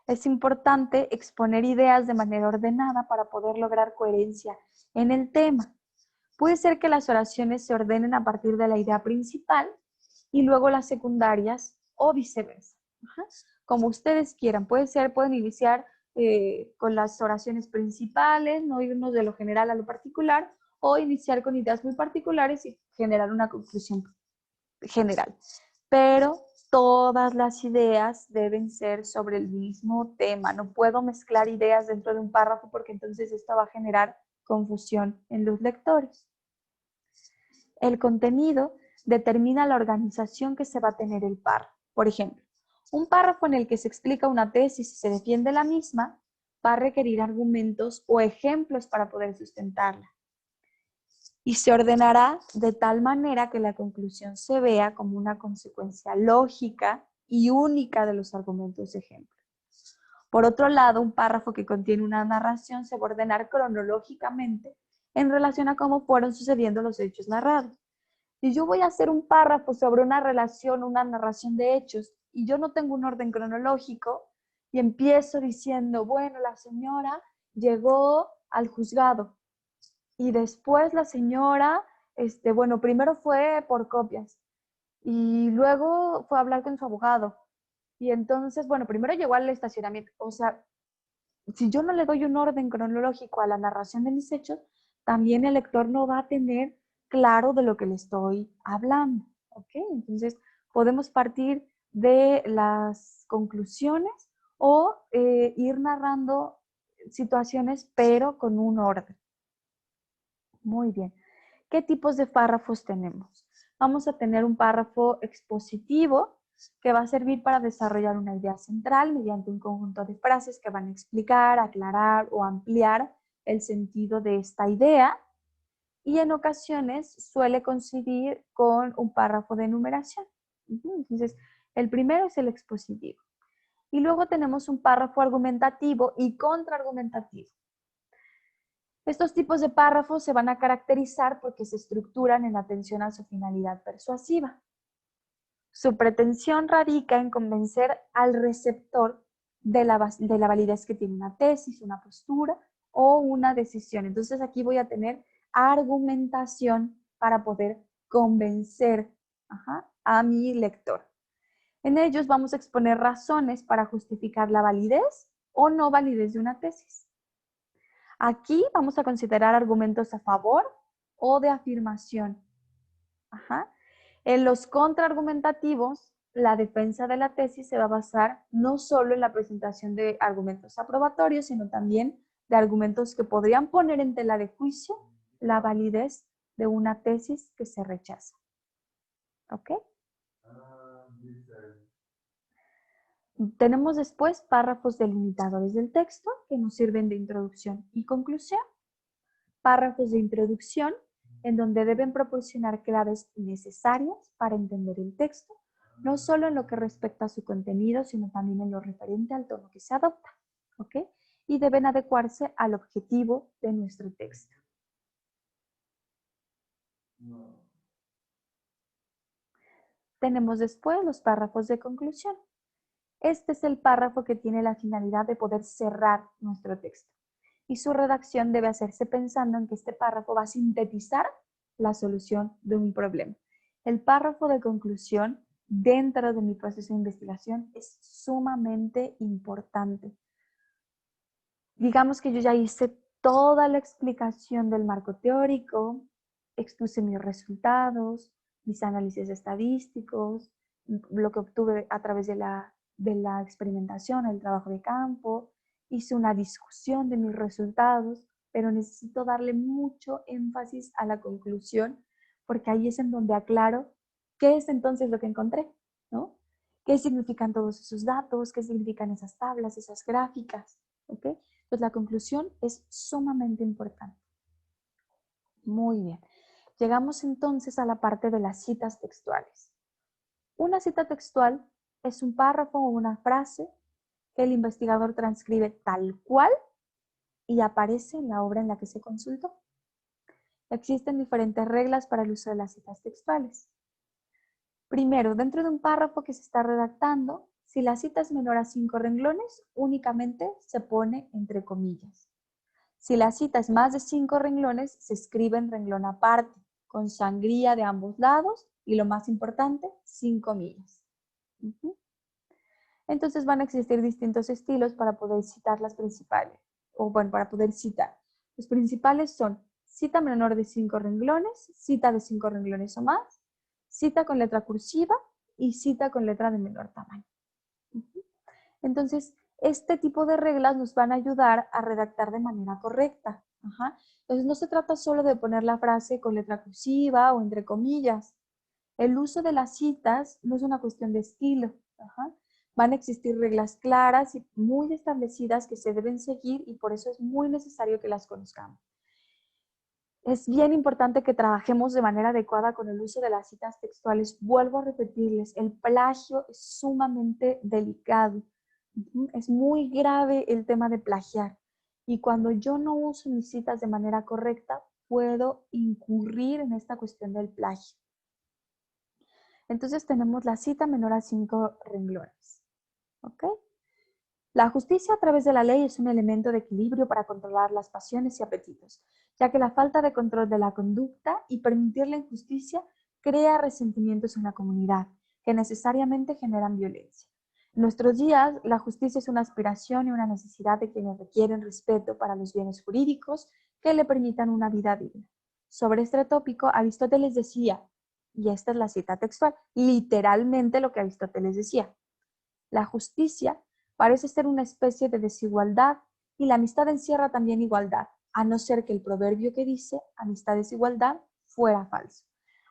Es importante exponer ideas de manera ordenada para poder lograr coherencia en el tema. Puede ser que las oraciones se ordenen a partir de la idea principal y luego las secundarias o viceversa. Como ustedes quieran. Pueden iniciar con las oraciones principales, no irnos de lo general a lo particular, o iniciar con ideas muy particulares y generar una conclusión general. Pero todas las ideas deben ser sobre el mismo tema. No puedo mezclar ideas dentro de un párrafo porque entonces esto va a generar confusión en los lectores. El contenido determina la organización que se va a tener el párrafo. Por ejemplo, un párrafo en el que se explica una tesis y se defiende la misma va a requerir argumentos o ejemplos para poder sustentarla. Y se ordenará de tal manera que la conclusión se vea como una consecuencia lógica y única de los argumentos y ejemplos. Por otro lado, un párrafo que contiene una narración se va a ordenar cronológicamente en relación a cómo fueron sucediendo los hechos narrados. Si yo voy a hacer un párrafo sobre una relación, una narración de hechos, y yo no tengo un orden cronológico, y empiezo diciendo, bueno, la señora llegó al juzgado, y después la señora, bueno, primero fue por copias, y luego fue a hablar con su abogado. Y entonces, bueno, primero llegó al estacionamiento. O sea, si yo no le doy un orden cronológico a la narración de mis hechos, también el lector no va a tener claro de lo que le estoy hablando. ¿Ok? Entonces, podemos partir de las conclusiones o ir narrando situaciones, pero con un orden. Muy bien. ¿Qué tipos de párrafos tenemos? Vamos a tener un párrafo expositivo que va a servir para desarrollar una idea central mediante un conjunto de frases que van a explicar, aclarar o ampliar el sentido de esta idea, y en ocasiones suele coincidir con un párrafo de enumeración. Entonces, el primero es el expositivo. Y luego tenemos un párrafo argumentativo y contraargumentativo. Estos tipos de párrafos se van a caracterizar porque se estructuran en atención a su finalidad persuasiva. Su pretensión radica en convencer al receptor de la validez que tiene una tesis, una postura o una decisión. Entonces aquí voy a tener argumentación para poder convencer a mi lector. En ellos vamos a exponer razones para justificar la validez o no validez de una tesis. Aquí vamos a considerar argumentos a favor o de afirmación. En los contraargumentativos, la defensa de la tesis se va a basar no solo en la presentación de argumentos aprobatorios, sino también de argumentos que podrían poner en tela de juicio la validez de una tesis que se rechaza. ¿Ok? Tenemos después párrafos delimitadores del texto que nos sirven de introducción y conclusión. Párrafos de introducción en donde deben proporcionar claves necesarias para entender el texto, no solo en lo que respecta a su contenido, sino también en lo referente al tono que se adopta, ¿ok? Y deben adecuarse al objetivo de nuestro texto. Tenemos después los párrafos de conclusión. Este es el párrafo que tiene la finalidad de poder cerrar nuestro texto. Y su redacción debe hacerse pensando en que este párrafo va a sintetizar la solución de un problema. El párrafo de conclusión dentro de mi proceso de investigación es sumamente importante. Digamos que yo ya hice toda la explicación del marco teórico, expuse mis resultados, mis análisis estadísticos, lo que obtuve a través de la experimentación, el trabajo de campo, hice una discusión de mis resultados, pero necesito darle mucho énfasis a la conclusión, porque ahí es en donde aclaro qué es entonces lo que encontré, ¿no? ¿Qué significan todos esos datos? ¿Qué significan esas tablas, esas gráficas? ¿Ok? Entonces la conclusión es sumamente importante. Muy bien. Llegamos entonces a la parte de las citas textuales. Una cita textual es un párrafo o una frase que el investigador transcribe tal cual y aparece en la obra en la que se consultó. Existen diferentes reglas para el uso de las citas textuales. Primero, dentro de un párrafo que se está redactando, si la cita es menor a 5 renglones, únicamente se pone entre comillas. Si la cita es más de 5 renglones, se escribe en renglón aparte, con sangría de ambos lados y, lo más importante, sin comillas. Entonces van a existir distintos estilos para poder citar las principales, o bueno, para poder citar. Los principales son cita menor de 5 renglones, cita de 5 renglones o más, cita con letra cursiva y cita con letra de menor tamaño. Entonces, este tipo de reglas nos van a ayudar a redactar de manera correcta. Entonces, no se trata solo de poner la frase con letra cursiva o entre comillas. El uso de las citas no es una cuestión de estilo. Van a existir reglas claras y muy establecidas que se deben seguir, y por eso es muy necesario que las conozcamos. Es bien importante que trabajemos de manera adecuada con el uso de las citas textuales. Vuelvo a repetirles, el plagio es sumamente delicado. Es muy grave el tema de plagiar. Y cuando yo no uso mis citas de manera correcta, puedo incurrir en esta cuestión del plagio. Entonces tenemos la cita menor a 5 renglones. ¿Ok? La justicia a través de la ley es un elemento de equilibrio para controlar las pasiones y apetitos, ya que la falta de control de la conducta y permitir la injusticia crea resentimientos en la comunidad que necesariamente generan violencia. En nuestros días, la justicia es una aspiración y una necesidad de quienes requieren respeto para los bienes jurídicos que le permitan una vida digna. Sobre este tópico, Aristóteles decía, y esta es la cita textual, literalmente lo que Aristóteles decía: la justicia parece ser una especie de desigualdad y la amistad encierra también igualdad, a no ser que el proverbio que dice amistad es igualdad fuera falso.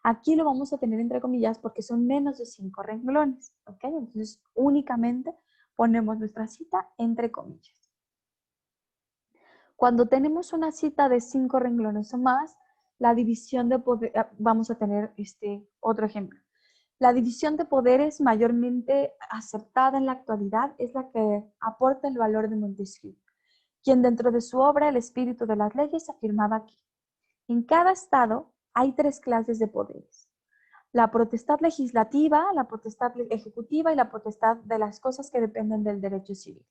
Aquí lo vamos a tener entre comillas porque son menos de 5 renglones, ¿ok? Entonces únicamente ponemos nuestra cita entre comillas. Cuando tenemos una cita de 5 renglones o más, la división de poder, vamos a tener otro ejemplo. La división de poderes mayormente aceptada en la actualidad es la que aporta el valor de Montesquieu, quien dentro de su obra El espíritu de las leyes afirmaba que en cada estado hay 3 clases de poderes: la potestad legislativa, la potestad ejecutiva y la potestad de las cosas que dependen del derecho civil.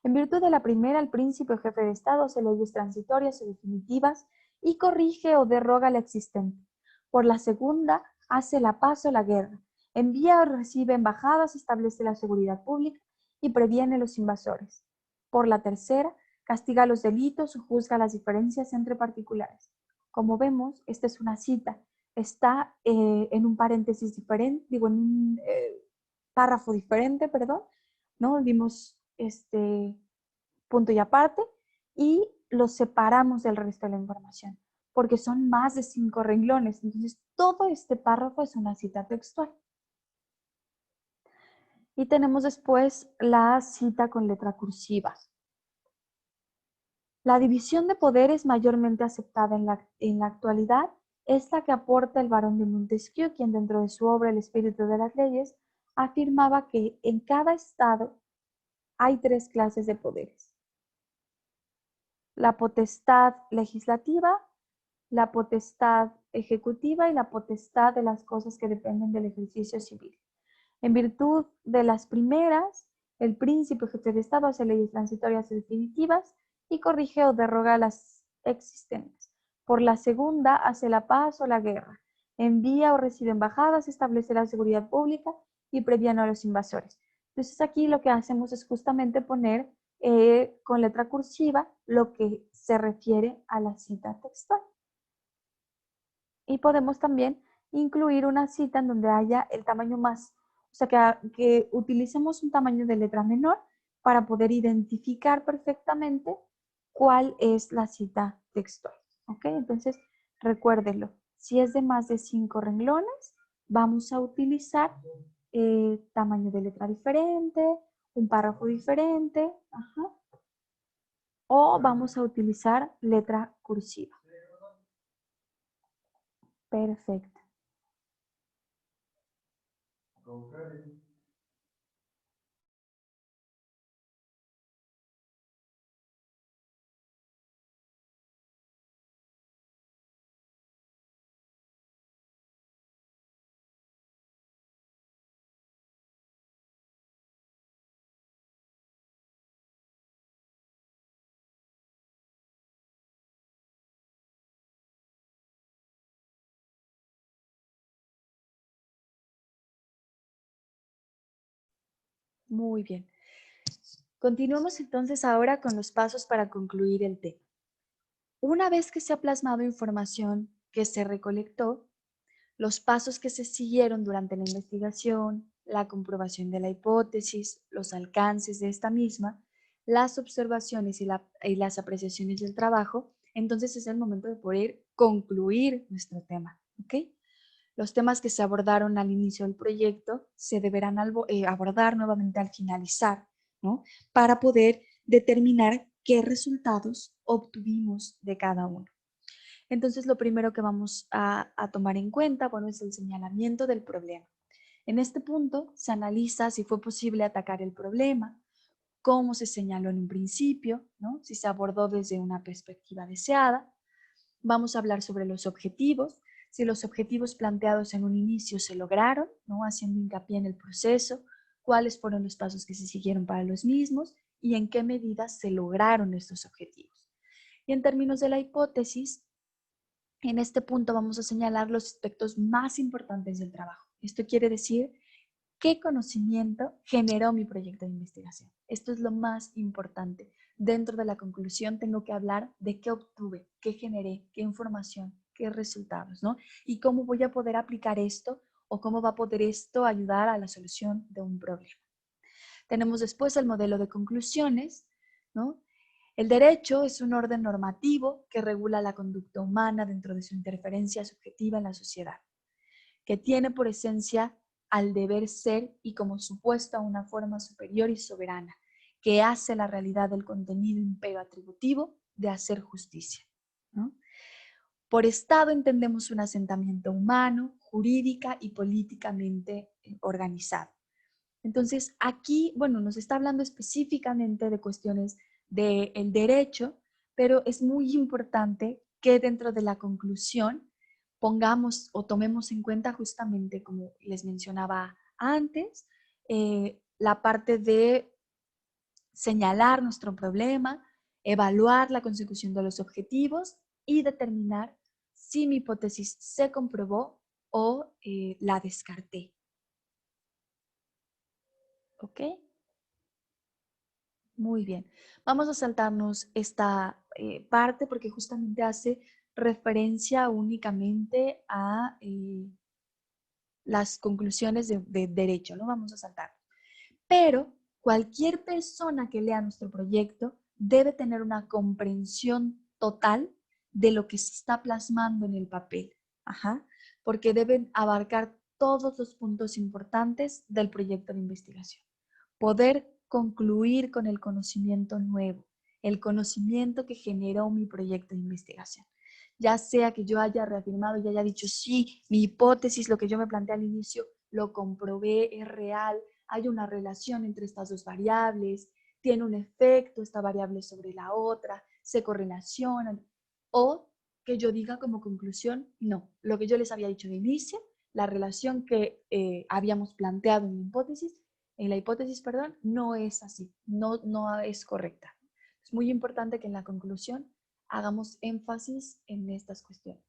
En virtud de la primera, el príncipe o jefe de Estado hace leyes transitorias o definitivas y corrige o derroga la existente. Por la segunda, hace la paz o la guerra, envía o recibe embajadas, establece la seguridad pública y previene los invasores. Por la tercera, castiga los delitos o juzga las diferencias entre particulares. Como vemos, esta es una cita. Está en un paréntesis diferente, digo, en un párrafo diferente, perdón, ¿no? Vimos punto y aparte y los separamos del resto de la información porque son más de 5 renglones. Entonces, todo este párrafo es una cita textual. Y tenemos después la cita con letra cursiva. La división de poderes mayormente aceptada en la actualidad es la que aporta el barón de Montesquieu, quien dentro de su obra El espíritu de las leyes afirmaba que en cada estado hay 3 clases de poderes: la potestad legislativa, la potestad ejecutiva y la potestad de las cosas que dependen del ejercicio civil. En virtud de las primeras, el príncipe jefe de Estado hace leyes transitorias y definitivas y corrige o derroga las existentes. Por la segunda, hace la paz o la guerra, envía o recibe embajadas, establece la seguridad pública y previene a los invasores. Entonces aquí lo que hacemos es justamente poner con letra cursiva lo que se refiere a la cita textual. Y podemos también incluir una cita en donde haya el tamaño más, o sea, que utilicemos un tamaño de letra menor para poder identificar perfectamente cuál es la cita textual. ¿Ok? Entonces, recuérdenlo. Si es de más de 5 renglones, vamos a utilizar tamaño de letra diferente, un párrafo diferente, o vamos a utilizar letra cursiva. Perfecto. Muy bien. Continuamos entonces ahora con los pasos para concluir el tema. Una vez que se ha plasmado información que se recolectó, los pasos que se siguieron durante la investigación, la comprobación de la hipótesis, los alcances de esta misma, las observaciones y las apreciaciones del trabajo, entonces es el momento de poder concluir nuestro tema, ¿ok? Los temas que se abordaron al inicio del proyecto se deberán abordar nuevamente al finalizar, ¿no? Para poder determinar qué resultados obtuvimos de cada uno. Entonces, lo primero que vamos a tomar en cuenta, bueno, es el señalamiento del problema. En este punto se analiza si fue posible atacar el problema, cómo se señaló en un principio, ¿no? Si se abordó desde una perspectiva deseada. Vamos a hablar sobre los objetivos, si los objetivos planteados en un inicio se lograron, ¿no? Haciendo hincapié en el proceso, cuáles fueron los pasos que se siguieron para los mismos y en qué medida se lograron estos objetivos. Y en términos de la hipótesis, En este punto vamos a señalar los aspectos más importantes del trabajo. Esto quiere decir qué conocimiento generó mi proyecto de investigación. Esto es lo más importante. Dentro de la conclusión tengo que hablar de qué obtuve, qué generé, qué información, qué resultados, ¿no? Y cómo voy a poder aplicar esto o cómo va a poder esto ayudar a la solución de un problema. Tenemos después el modelo de conclusiones, ¿no? El derecho es un orden normativo que regula la conducta humana dentro de su interferencia subjetiva en la sociedad, que tiene por esencia al deber ser y como supuesto a una forma superior y soberana, que hace la realidad del contenido impero atributivo de hacer justicia, ¿no? Por Estado entendemos un asentamiento humano, jurídica y políticamente organizado. Entonces, aquí, bueno, nos está hablando específicamente de cuestiones del derecho, pero es muy importante que dentro de la conclusión pongamos o tomemos en cuenta justamente, como les mencionaba antes, la parte de señalar nuestro problema, evaluar la consecución de los objetivos y determinar si mi hipótesis se comprobó o la descarté. ¿Ok? Muy bien. Vamos a saltarnos esta parte porque justamente hace referencia únicamente a las conclusiones de derecho, ¿no? Vamos a saltar. Pero cualquier persona que lea nuestro proyecto debe tener una comprensión total de lo que se está plasmando en el papel. Ajá. Porque deben abarcar todos los puntos importantes del proyecto de investigación. Poder concluir con el conocimiento nuevo, el conocimiento que generó mi proyecto de investigación. Ya sea que yo haya reafirmado y haya dicho, sí, mi hipótesis, lo que yo me planteé al inicio, lo comprobé, es real, hay una relación entre estas dos variables, tiene un efecto esta variable sobre la otra, se correlacionan, o que yo diga como conclusión, no, lo que yo les había dicho de inicio, la relación que habíamos planteado en la hipótesis, perdón, no es así, no es correcta. Es muy importante que en la conclusión hagamos énfasis en estas cuestiones.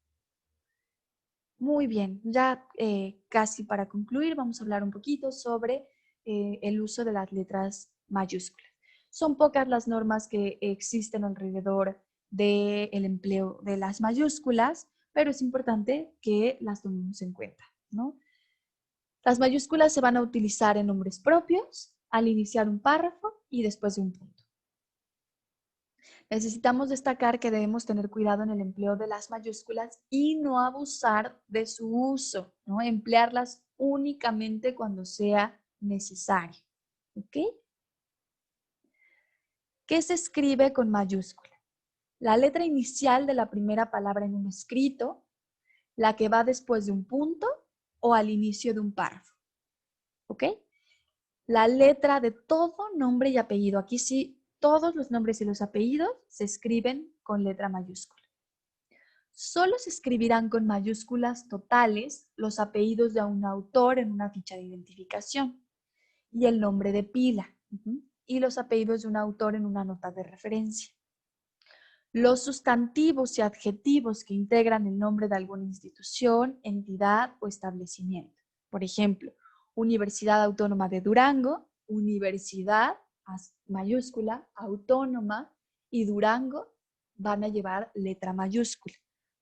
Muy bien, ya casi para concluir, vamos a hablar un poquito sobre el uso de las letras mayúsculas. Son pocas las normas que existen alrededor del empleo de las mayúsculas, pero es importante que las tomemos en cuenta, ¿no? Las mayúsculas se van a utilizar en nombres propios, al iniciar un párrafo y después de un punto. Necesitamos destacar que debemos tener cuidado en el empleo de las mayúsculas y no abusar de su uso, ¿no? Emplearlas únicamente cuando sea necesario. ¿Ok? ¿Qué se escribe con mayúscula? La letra inicial de la primera palabra en un escrito, la que va después de un punto o al inicio de un párrafo. ¿Ok? La letra de todo nombre y apellido. Aquí sí, todos los nombres y los apellidos se escriben con letra mayúscula. Solo se escribirán con mayúsculas totales los apellidos de un autor en una ficha de identificación y el nombre de pila, y los apellidos de un autor en una nota de referencia. Los sustantivos y adjetivos que integran el nombre de alguna institución, entidad o establecimiento. Por ejemplo, Universidad Autónoma de Durango, Universidad, mayúscula, autónoma, y Durango van a llevar letra mayúscula.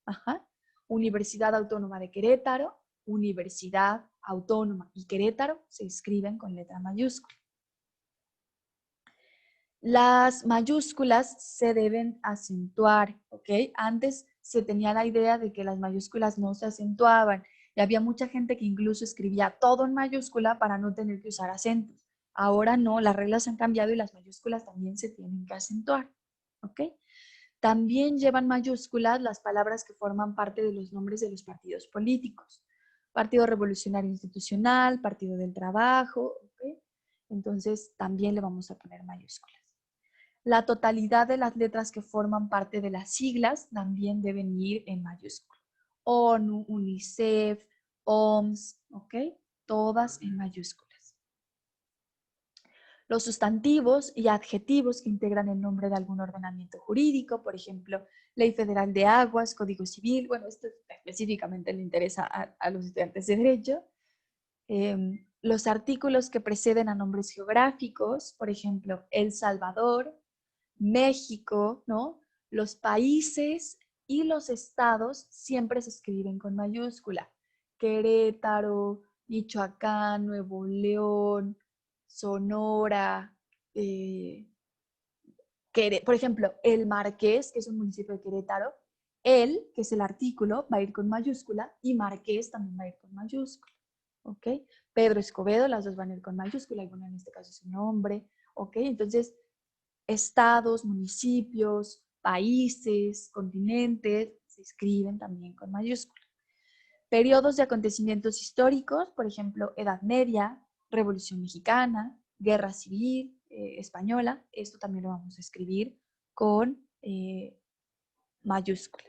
Ajá. Universidad Autónoma de Querétaro, Universidad Autónoma y Querétaro se escriben con letra mayúscula. Las mayúsculas se deben acentuar, ¿ok? Antes se tenía la idea de que las mayúsculas no se acentuaban y había mucha gente que incluso escribía todo en mayúscula para no tener que usar acentos. Ahora no, las reglas han cambiado y las mayúsculas también se tienen que acentuar, ¿ok? También llevan mayúsculas las palabras que forman parte de los nombres de los partidos políticos. Partido Revolucionario Institucional, Partido del Trabajo, ¿ok? Entonces también le vamos a poner mayúsculas. La totalidad de las letras que forman parte de las siglas también deben ir en mayúscula. ONU, UNICEF, OMS, ¿ok? Todas en mayúsculas. Los sustantivos y adjetivos que integran el nombre de algún ordenamiento jurídico, por ejemplo, Ley Federal de Aguas, Código Civil, bueno, esto específicamente le interesa a los estudiantes de Derecho. Los artículos que preceden a nombres geográficos, por ejemplo, El Salvador, México, ¿no? Los países y los estados siempre se escriben con mayúscula. Querétaro, Michoacán, Nuevo León, Sonora, por ejemplo, el Marqués, que es un municipio de Querétaro, el, que es el artículo, va a ir con mayúscula y Marqués también va a ir con mayúscula. ¿Ok? Pedro Escobedo, las dos van a ir con mayúscula, y bueno, en este caso es un nombre. ¿Ok? Entonces, estados, municipios, países, continentes, se escriben también con mayúscula. Periodos de acontecimientos históricos, por ejemplo, Edad Media, Revolución Mexicana, Guerra Civil Española, esto también lo vamos a escribir con mayúscula.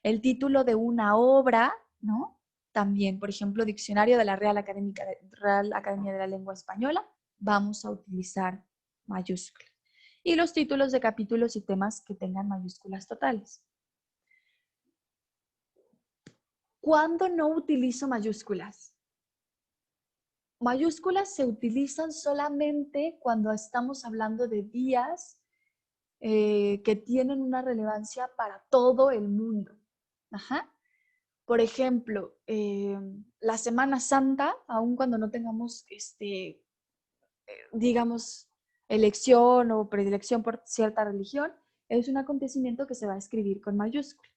El título de una obra, ¿no? También, por ejemplo, Diccionario de la Real Academia de la Lengua Española, vamos a utilizar mayúsculas. Y los títulos de capítulos y temas que tengan mayúsculas totales. ¿Cuándo no utilizo mayúsculas? Mayúsculas se utilizan solamente cuando estamos hablando de días que tienen una relevancia para todo el mundo. Ajá. Por ejemplo, la Semana Santa, aun cuando no tengamos, digamos, elección o predilección por cierta religión, es un acontecimiento que se va a escribir con mayúscula.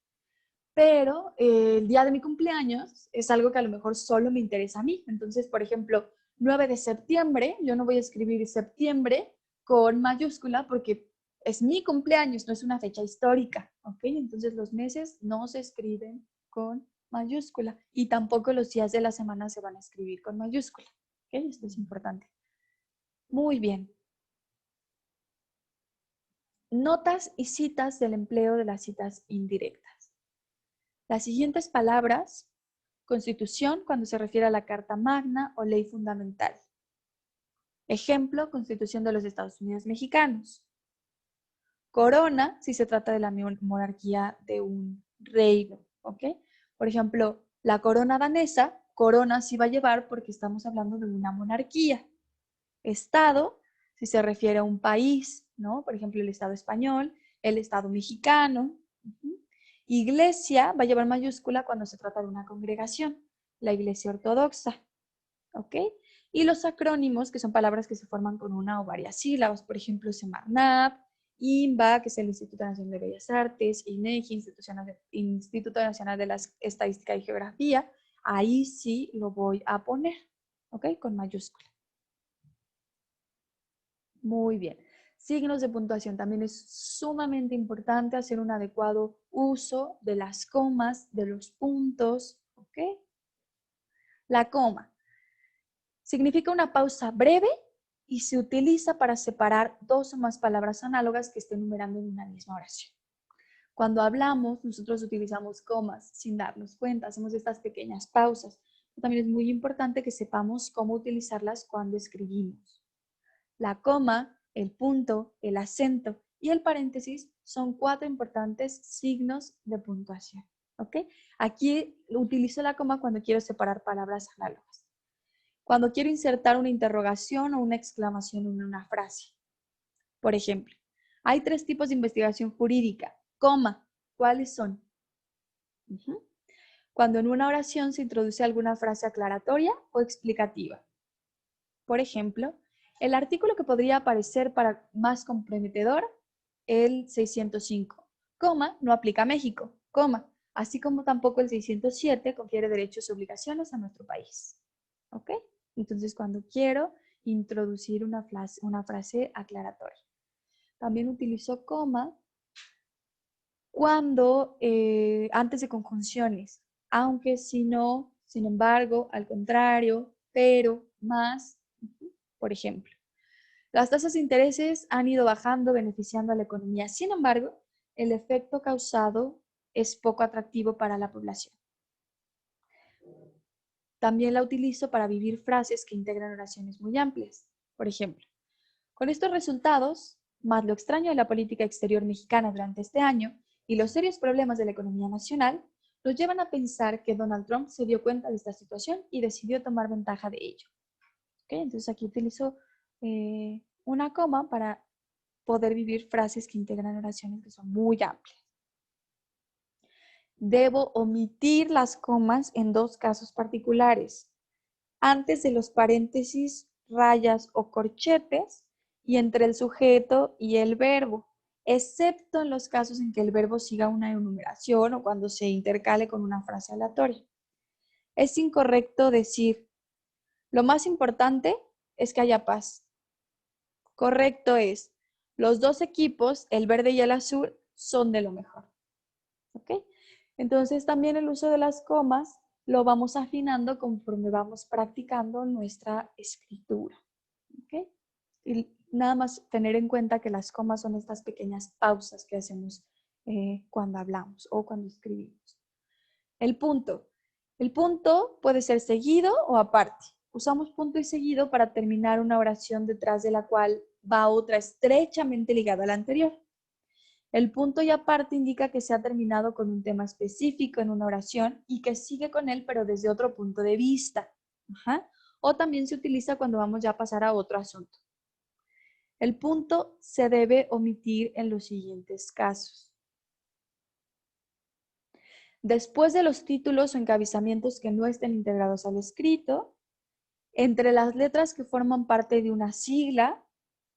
Pero el día de mi cumpleaños es algo que a lo mejor solo me interesa a mí. Entonces, por ejemplo, 9 de septiembre, yo no voy a escribir septiembre con mayúscula porque es mi cumpleaños, no es una fecha histórica, ¿ok? Entonces los meses no se escriben con mayúscula y tampoco los días de la semana se van a escribir con mayúscula, ¿ok? Esto es importante. Muy bien. Notas y citas del empleo de las citas indirectas. Las siguientes palabras: Constitución, cuando se refiere a la Carta Magna o ley fundamental. Ejemplo, Constitución de los Estados Unidos Mexicanos. Corona, si se trata de la monarquía de un reino, ¿ok? Por ejemplo, la corona danesa, corona sí va a llevar porque estamos hablando de una monarquía. Estado, si se refiere a un país, ¿no? Por ejemplo, el Estado español, el Estado mexicano. Iglesia va a llevar mayúscula cuando se trata de una congregación, la Iglesia Ortodoxa, ¿ok? Y los acrónimos, que son palabras que se forman con una o varias sílabas, por ejemplo, Semarnat, INBA, que es el Instituto Nacional de Bellas Artes, INEGI, Instituto Nacional de la Estadística y Geografía, ahí sí lo voy a poner, ¿ok? Con mayúscula. Muy bien. Signos de puntuación. También es sumamente importante hacer un adecuado uso de las comas, de los puntos, ¿ok? La coma significa una pausa breve y se utiliza para separar dos o más palabras análogas que estén numerando en una misma oración. Cuando hablamos, nosotros utilizamos comas sin darnos cuenta, hacemos estas pequeñas pausas. También es muy importante que sepamos cómo utilizarlas cuando escribimos. La coma, el punto, el acento y el paréntesis son 4 importantes signos de puntuación. ¿Ok? Aquí utilizo la coma cuando quiero separar palabras análogas. Cuando quiero insertar una interrogación o una exclamación en una frase. Por ejemplo, hay 3 tipos de investigación jurídica. Coma, ¿cuáles son? Cuando en una oración se introduce alguna frase aclaratoria o explicativa. Por ejemplo, el artículo que podría aparecer para más comprometedor, el 605, coma, no aplica a México, coma, así como tampoco el 607 confiere derechos y obligaciones a nuestro país. ¿Ok? Entonces, cuando quiero introducir una frase aclaratoria. También utilizo coma cuando, antes de conjunciones, aunque, si no, sin embargo, al contrario, pero, más, por ejemplo. Las tasas de intereses han ido bajando, beneficiando a la economía. Sin embargo, el efecto causado es poco atractivo para la población. También la utilizo para vivir frases que integran oraciones muy amplias. Por ejemplo, con estos resultados, más lo extraño de la política exterior mexicana durante este año, y los serios problemas de la economía nacional nos llevan a pensar que Donald Trump se dio cuenta de esta situación y decidió tomar ventaja de ello. ¿Okay? Entonces aquí utilizo una coma para poder vivir frases que integran oraciones que son muy amplias. Debo omitir las comas en dos casos particulares: antes de los paréntesis, rayas o corchetes y entre el sujeto y el verbo, excepto en los casos en que el verbo siga una enumeración o cuando se intercale con una frase aleatoria. Es incorrecto decir: lo más importante es que haya paz. Correcto es: los dos equipos, el verde y el azul, son de lo mejor. ¿Ok? Entonces también el uso de las comas lo vamos afinando conforme vamos practicando nuestra escritura. ¿Ok? Y nada más tener en cuenta que las comas son estas pequeñas pausas que hacemos cuando hablamos o cuando escribimos. El punto. El punto puede ser seguido o aparte. Usamos punto y seguido para terminar una oración detrás de la cual va otra estrechamente ligada a la anterior. El punto y aparte indica que se ha terminado con un tema específico en una oración y que sigue con él, pero desde otro punto de vista. Ajá. O también se utiliza cuando vamos ya a pasar a otro asunto. El punto se debe omitir en los siguientes casos: después de los títulos o encabezamientos que no estén integrados al escrito, entre las letras que forman parte de una sigla,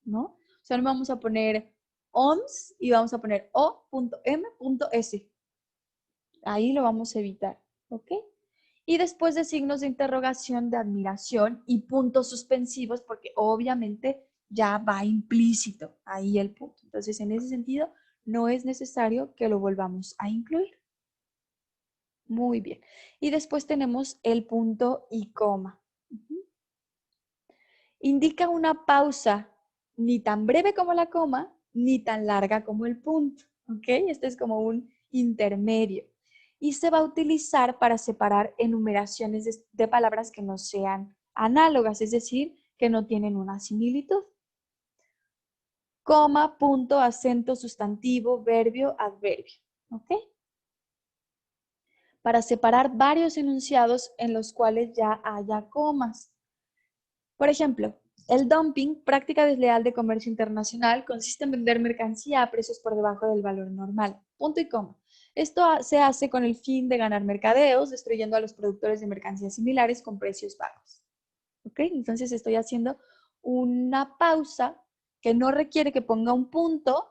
¿no? O sea, no vamos a poner OMS y vamos a poner O.M.S. Ahí lo vamos a evitar, ¿ok? Y después de signos de interrogación, de admiración y puntos suspensivos, porque obviamente ya va implícito ahí el punto. Entonces, en ese sentido, no es necesario que lo volvamos a incluir. Muy bien. Y después tenemos el punto y coma. Indica una pausa ni tan breve como la coma, ni tan larga como el punto. ¿Ok? Este es como un intermedio. Y se va a utilizar para separar enumeraciones de palabras que no sean análogas, es decir, que no tienen una similitud. Coma, punto, acento, sustantivo, verbio, adverbio. ¿Ok? Para separar varios enunciados en los cuales ya haya comas. Por ejemplo, el dumping, práctica desleal de comercio internacional, consiste en vender mercancía a precios por debajo del valor normal. Punto y coma. Esto se hace con el fin de ganar mercadeos, destruyendo a los productores de mercancías similares con precios bajos. ¿Ok? Entonces estoy haciendo una pausa que no requiere que ponga un punto,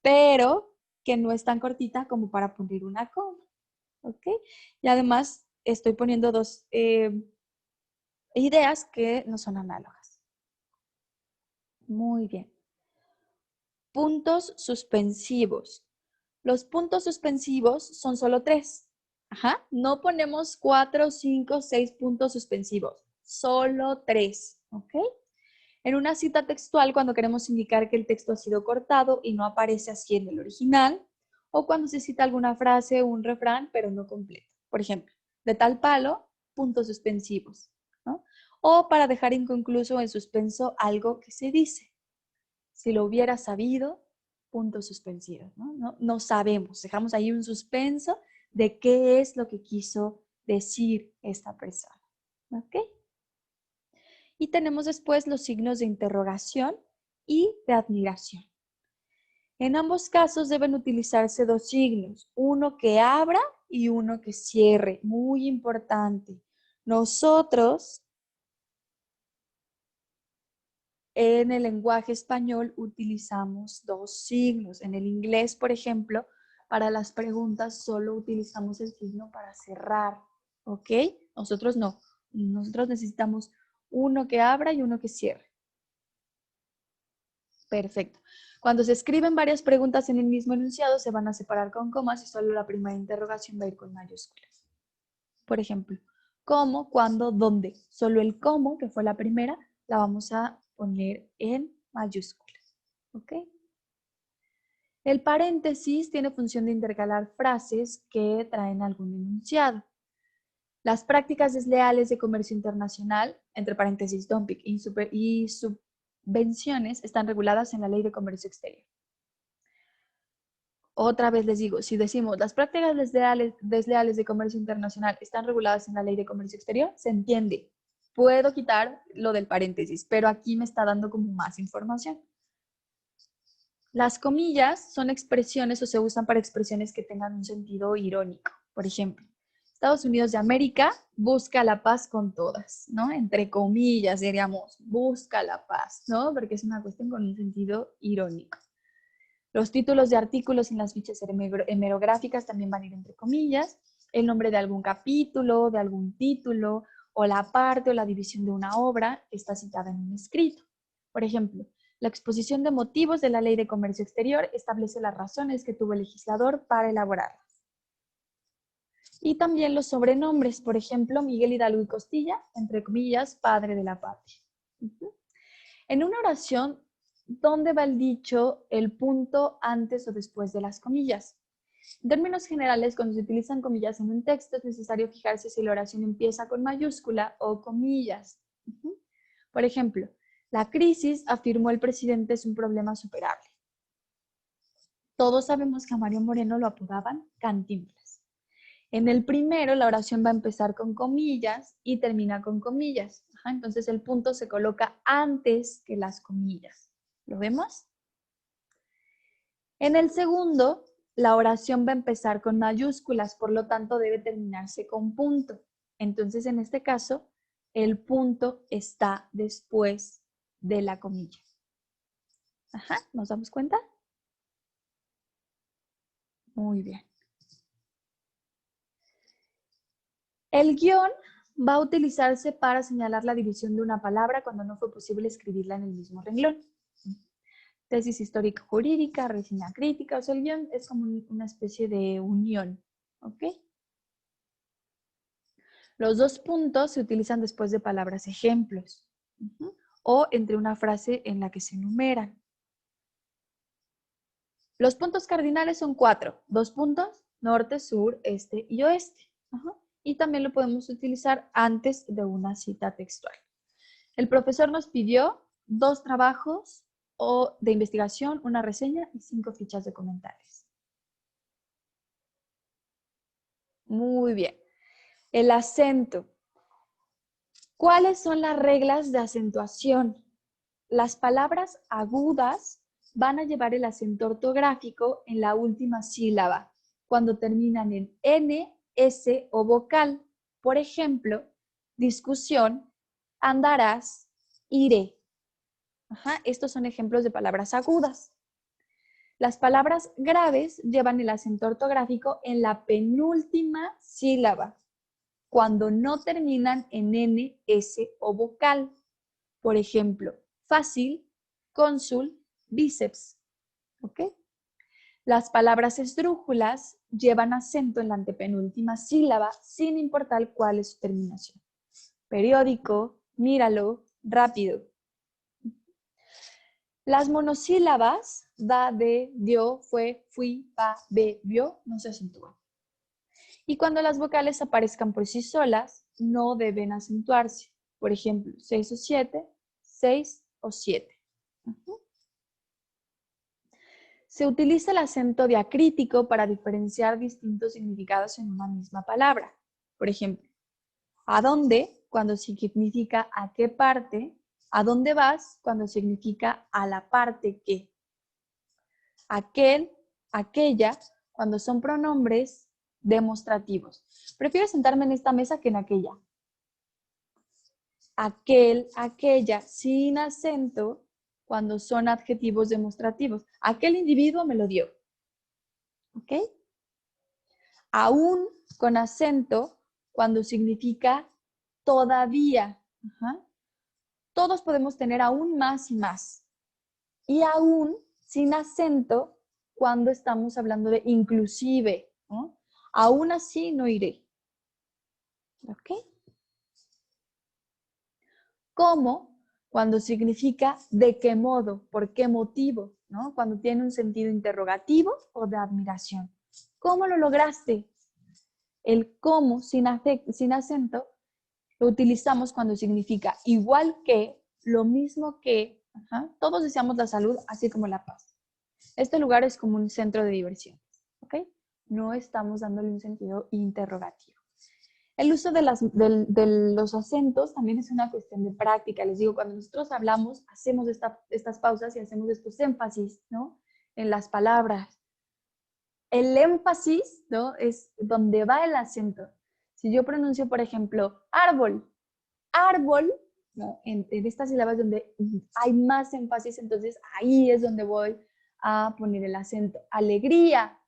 pero que no es tan cortita como para poner una coma. ¿Ok? Y además estoy poniendo dos ideas que no son análogas. Muy bien. Puntos suspensivos. Los puntos suspensivos son solo 3. Ajá. No ponemos 4, 5, 6 puntos suspensivos. Solo 3. ¿Ok? En una cita textual, cuando queremos indicar que el texto ha sido cortado y no aparece así en el original, o cuando se cita alguna frase o un refrán, pero no completo. Por ejemplo, de tal palo, puntos suspensivos. ¿No? O para dejar inconcluso en suspenso algo que se dice. Si lo hubiera sabido, puntos suspensivos, ¿no? No sabemos, dejamos ahí un suspenso de qué es lo que quiso decir esta persona. ¿Ok? Y tenemos después los signos de interrogación y de admiración. En ambos casos deben utilizarse dos signos, uno que abra y uno que cierre. Muy importante. Nosotros en el lenguaje español utilizamos dos signos. En el inglés, por ejemplo, para las preguntas solo utilizamos el signo para cerrar, ¿ok? Nosotros no. Nosotros necesitamos uno que abra y uno que cierre. Perfecto. Cuando se escriben varias preguntas en el mismo enunciado, se van a separar con comas y solo la primera interrogación va a ir con mayúsculas. Por ejemplo, ¿cómo, cuándo, dónde? Solo el cómo, que fue la primera, la vamos a poner en mayúsculas. ¿Ok? El paréntesis tiene función de intercalar frases que traen algún enunciado. Las prácticas desleales de comercio internacional, entre paréntesis dumping y subvenciones, están reguladas en la Ley de Comercio Exterior. Otra vez les digo, si decimos las prácticas desleales de comercio internacional están reguladas en la Ley de Comercio Exterior, se entiende. Puedo quitar lo del paréntesis, pero aquí me está dando como más información. Las comillas son expresiones o se usan para expresiones que tengan un sentido irónico. Por ejemplo, Estados Unidos de América busca la paz con todas, ¿no? Entre comillas diríamos, busca la paz, ¿no? Porque es una cuestión con un sentido irónico. Los títulos de artículos en las fichas hemerográficas también van a ir entre comillas. El nombre de algún capítulo, de algún título, o la parte o la división de una obra está citada en un escrito. Por ejemplo, la exposición de motivos de la Ley de Comercio Exterior establece las razones que tuvo el legislador para elaborarlas. Y también los sobrenombres, por ejemplo, Miguel Hidalgo y Costilla, entre comillas, padre de la patria. En una oración, ¿dónde va el dicho, el punto antes o después de las comillas? En términos generales, cuando se utilizan comillas en un texto, es necesario fijarse si la oración empieza con mayúscula o comillas. Por ejemplo, la crisis, afirmó el presidente, es un problema superable. Todos sabemos que a Mario Moreno lo apodaban Cantinflas. En el primero, la oración va a empezar con comillas y termina con comillas. Entonces, el punto se coloca antes que las comillas. ¿Lo vemos? En el segundo, la oración va a empezar con mayúsculas, por lo tanto, debe terminarse con punto. Entonces, en este caso, el punto está después de la comilla. ¿Nos damos cuenta? Muy bien. El guión va a utilizarse para señalar la división de una palabra cuando no fue posible escribirla en el mismo renglón. Tesis histórico-jurídica, reseña crítica, o sea, el guión es como una especie de unión, ¿ok? Los dos puntos se utilizan después de palabras ejemplos o entre una frase en la que se enumeran. Los puntos cardinales son 4, 2 puntos, norte, sur, este y oeste. Y también lo podemos utilizar antes de una cita textual. El profesor nos pidió 2 trabajos de investigación, una reseña y 5 fichas de comentarios. Muy bien. El acento. ¿Cuáles son las reglas de acentuación? Las palabras agudas van a llevar el acento ortográfico en la última sílaba, cuando terminan en N, S o vocal. Por ejemplo, discusión, andarás, iré. Estos son ejemplos de palabras agudas. Las palabras graves llevan el acento ortográfico en la penúltima sílaba, cuando no terminan en N, S o vocal. Por ejemplo, fácil, cónsul, bíceps. ¿Ok? Las palabras esdrújulas llevan acento en la antepenúltima sílaba, sin importar cuál es su terminación. Periódico, míralo, rápido. Las monosílabas, da, de, dio, fue, fui, va, ve, vio, no se acentúan. Y cuando las vocales aparezcan por sí solas, no deben acentuarse. Por ejemplo, 6 o 7, 6 o 7. Se utiliza el acento diacrítico para diferenciar distintos significados en una misma palabra. Por ejemplo, ¿a dónde? Cuando significa a qué parte. ¿A dónde vas? Cuando significa a la parte que. Aquel, aquella, cuando son pronombres demostrativos. Prefiero sentarme en esta mesa que en aquella. Aquel, aquella, sin acento, cuando son adjetivos demostrativos. Aquel individuo me lo dio. ¿Ok? Aún con acento, cuando significa todavía. Todos podemos tener aún más y más. Y aún sin acento, cuando estamos hablando de inclusive. Aún así no iré. ¿Ok? ¿Cómo? Cuando significa de qué modo, por qué motivo, ¿no? Cuando tiene un sentido interrogativo o de admiración. ¿Cómo lo lograste? El cómo sin acento lo utilizamos cuando significa igual que, lo mismo que, todos deseamos la salud, así como la paz. Este lugar es como un centro de diversión, ¿ok? No estamos dándole un sentido interrogativo. El uso de los acentos también es una cuestión de práctica. Les digo, cuando nosotros hablamos, hacemos estas pausas y hacemos estos énfasis, ¿no? En las palabras. El énfasis, ¿no? Es donde va el acento. Si yo pronuncio, por ejemplo, árbol, árbol, ¿no? En estas sílabas donde hay más énfasis, entonces ahí es donde voy a poner el acento. Alegría,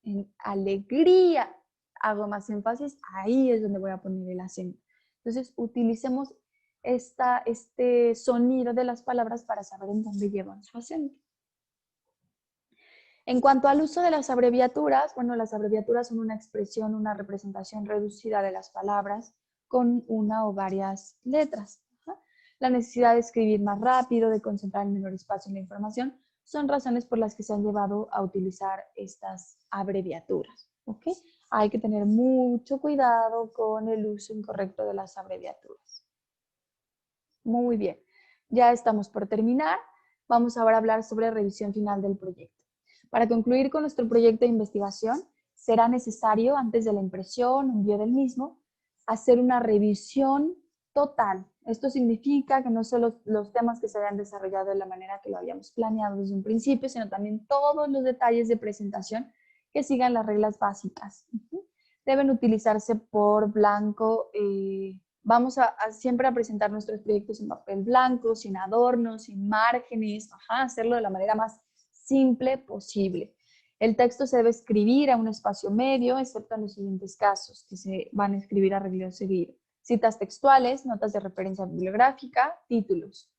en alegría, hago más énfasis, ahí es donde voy a poner el acento. Entonces, utilicemos este sonido de las palabras para saber en dónde llevan su acento. En cuanto al uso de las abreviaturas, bueno, las abreviaturas son una expresión, una representación reducida de las palabras con una o varias letras. La necesidad de escribir más rápido, de concentrar el menor espacio en la información, son razones por las que se han llevado a utilizar estas abreviaturas. ¿Ok? Hay que tener mucho cuidado con el uso incorrecto de las abreviaturas. Muy bien, ya estamos por terminar. Vamos ahora a hablar sobre revisión final del proyecto. Para concluir con nuestro proyecto de investigación, será necesario, antes de la impresión o envío del mismo, hacer una revisión total. Esto significa que no solo los temas que se hayan desarrollado de la manera que lo habíamos planeado desde un principio, sino también todos los detalles de presentación que sigan las reglas básicas. Deben utilizarse por blanco. Vamos a siempre a presentar nuestros proyectos en papel blanco, sin adornos, sin márgenes, hacerlo de la manera más simple posible. El texto se debe escribir a un espacio medio, excepto en los siguientes casos, que se van a escribir a regla seguir. Citas textuales, notas de referencia bibliográfica, títulos.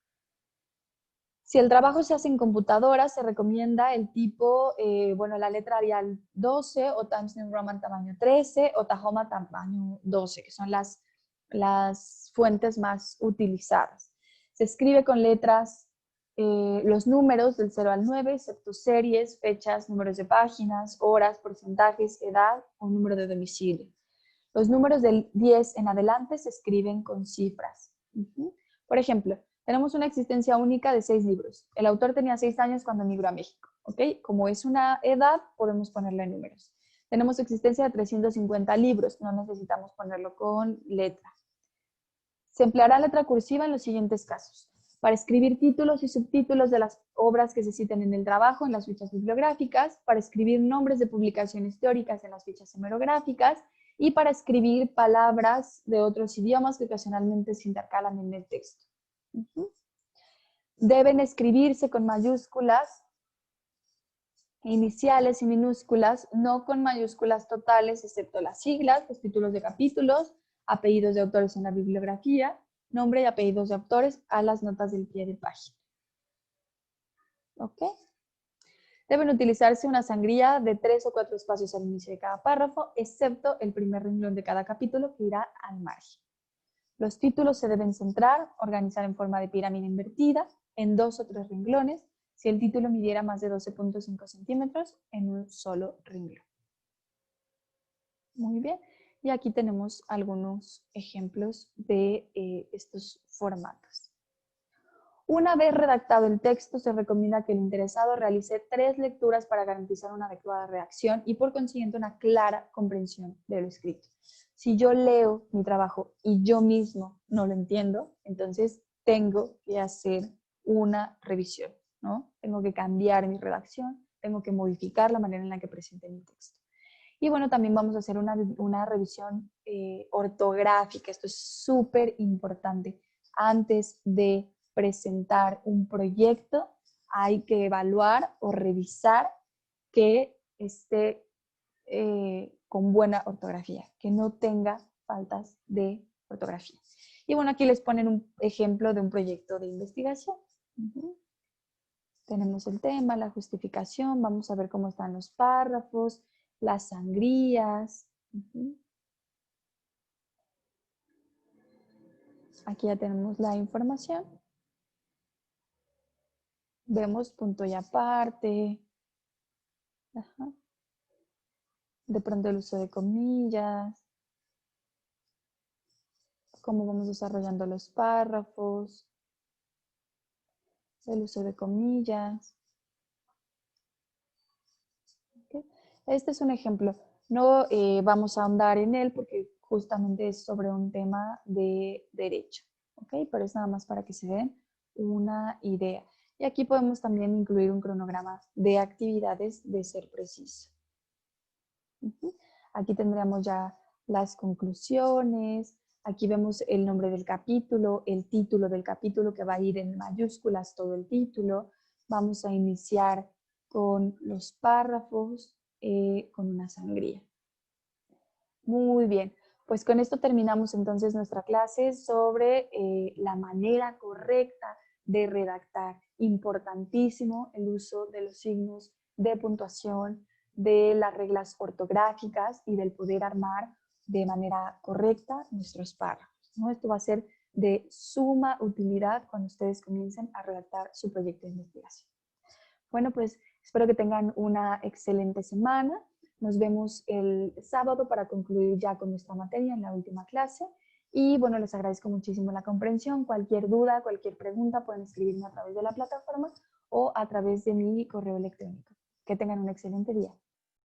Si el trabajo se hace en computadora, se recomienda el tipo, la letra Arial 12 o Times New Roman tamaño 13 o Tahoma tamaño 12, que son las fuentes más utilizadas. Se escribe con letras, los números del 0 al 9, excepto series, fechas, números de páginas, horas, porcentajes, edad o número de domicilio. Los números del 10 en adelante se escriben con cifras. Por ejemplo, tenemos una existencia única de 6 libros. El autor tenía 6 años cuando emigró a México. ¿Ok? Como es una edad, podemos ponerle números. Tenemos existencia de 350 libros. No necesitamos ponerlo con letra. Se empleará letra cursiva en los siguientes casos. Para escribir títulos y subtítulos de las obras que se citen en el trabajo, en las fichas bibliográficas, para escribir nombres de publicaciones teóricas en las fichas hemerográficas y para escribir palabras de otros idiomas que ocasionalmente se intercalan en el texto. Deben escribirse con mayúsculas iniciales y minúsculas, no con mayúsculas totales, excepto las siglas, los títulos de capítulos, apellidos de autores en la bibliografía, nombre y apellidos de autores a las notas del pie de página. ¿Ok? Deben utilizarse una sangría de 3 o 4 espacios al inicio de cada párrafo, excepto el primer renglón de cada capítulo que irá al margen. Los títulos se deben centrar, organizar en forma de pirámide invertida, en 2 o 3 renglones, si el título midiera más de 12.5 centímetros en un solo renglón. Muy bien. Y aquí tenemos algunos ejemplos de estos formatos. Una vez redactado el texto, se recomienda que el interesado realice 3 lecturas para garantizar una adecuada redacción y por consiguiente una clara comprensión de lo escrito. Si yo leo mi trabajo y yo mismo no lo entiendo, entonces tengo que hacer una revisión, ¿no? Tengo que cambiar mi redacción, tengo que modificar la manera en la que presente mi texto. Y bueno, también vamos a hacer una revisión ortográfica. Esto es súper importante. Antes de presentar un proyecto, hay que evaluar o revisar que esté con buena ortografía, que no tenga faltas de ortografía. Y bueno, aquí les ponen un ejemplo de un proyecto de investigación. Tenemos el tema, la justificación, vamos a ver cómo están los párrafos, las sangrías. Aquí ya tenemos la información. Vemos punto y aparte. De pronto el uso de comillas. Cómo vamos desarrollando los párrafos. El uso de comillas. Este es un ejemplo. No vamos a ahondar en él porque justamente es sobre un tema de derecho, ¿ok? Pero es nada más para que se den una idea. Y aquí podemos también incluir un cronograma de actividades de ser preciso. Aquí tendríamos ya las conclusiones. Aquí vemos el nombre del capítulo, el título del capítulo que va a ir en mayúsculas todo el título. Vamos a iniciar con los párrafos con una sangría. Muy bien, pues con esto terminamos entonces nuestra clase sobre la manera correcta de redactar. Importantísimo el uso de los signos de puntuación, de las reglas ortográficas y del poder armar de manera correcta nuestros párrafos, ¿no? Esto va a ser de suma utilidad cuando ustedes comiencen a redactar su proyecto de investigación. Bueno, pues espero que tengan una excelente semana. Nos vemos el sábado para concluir ya con nuestra materia en la última clase. Y bueno, les agradezco muchísimo la comprensión. Cualquier duda, cualquier pregunta pueden escribirme a través de la plataforma o a través de mi correo electrónico. Que tengan un excelente día.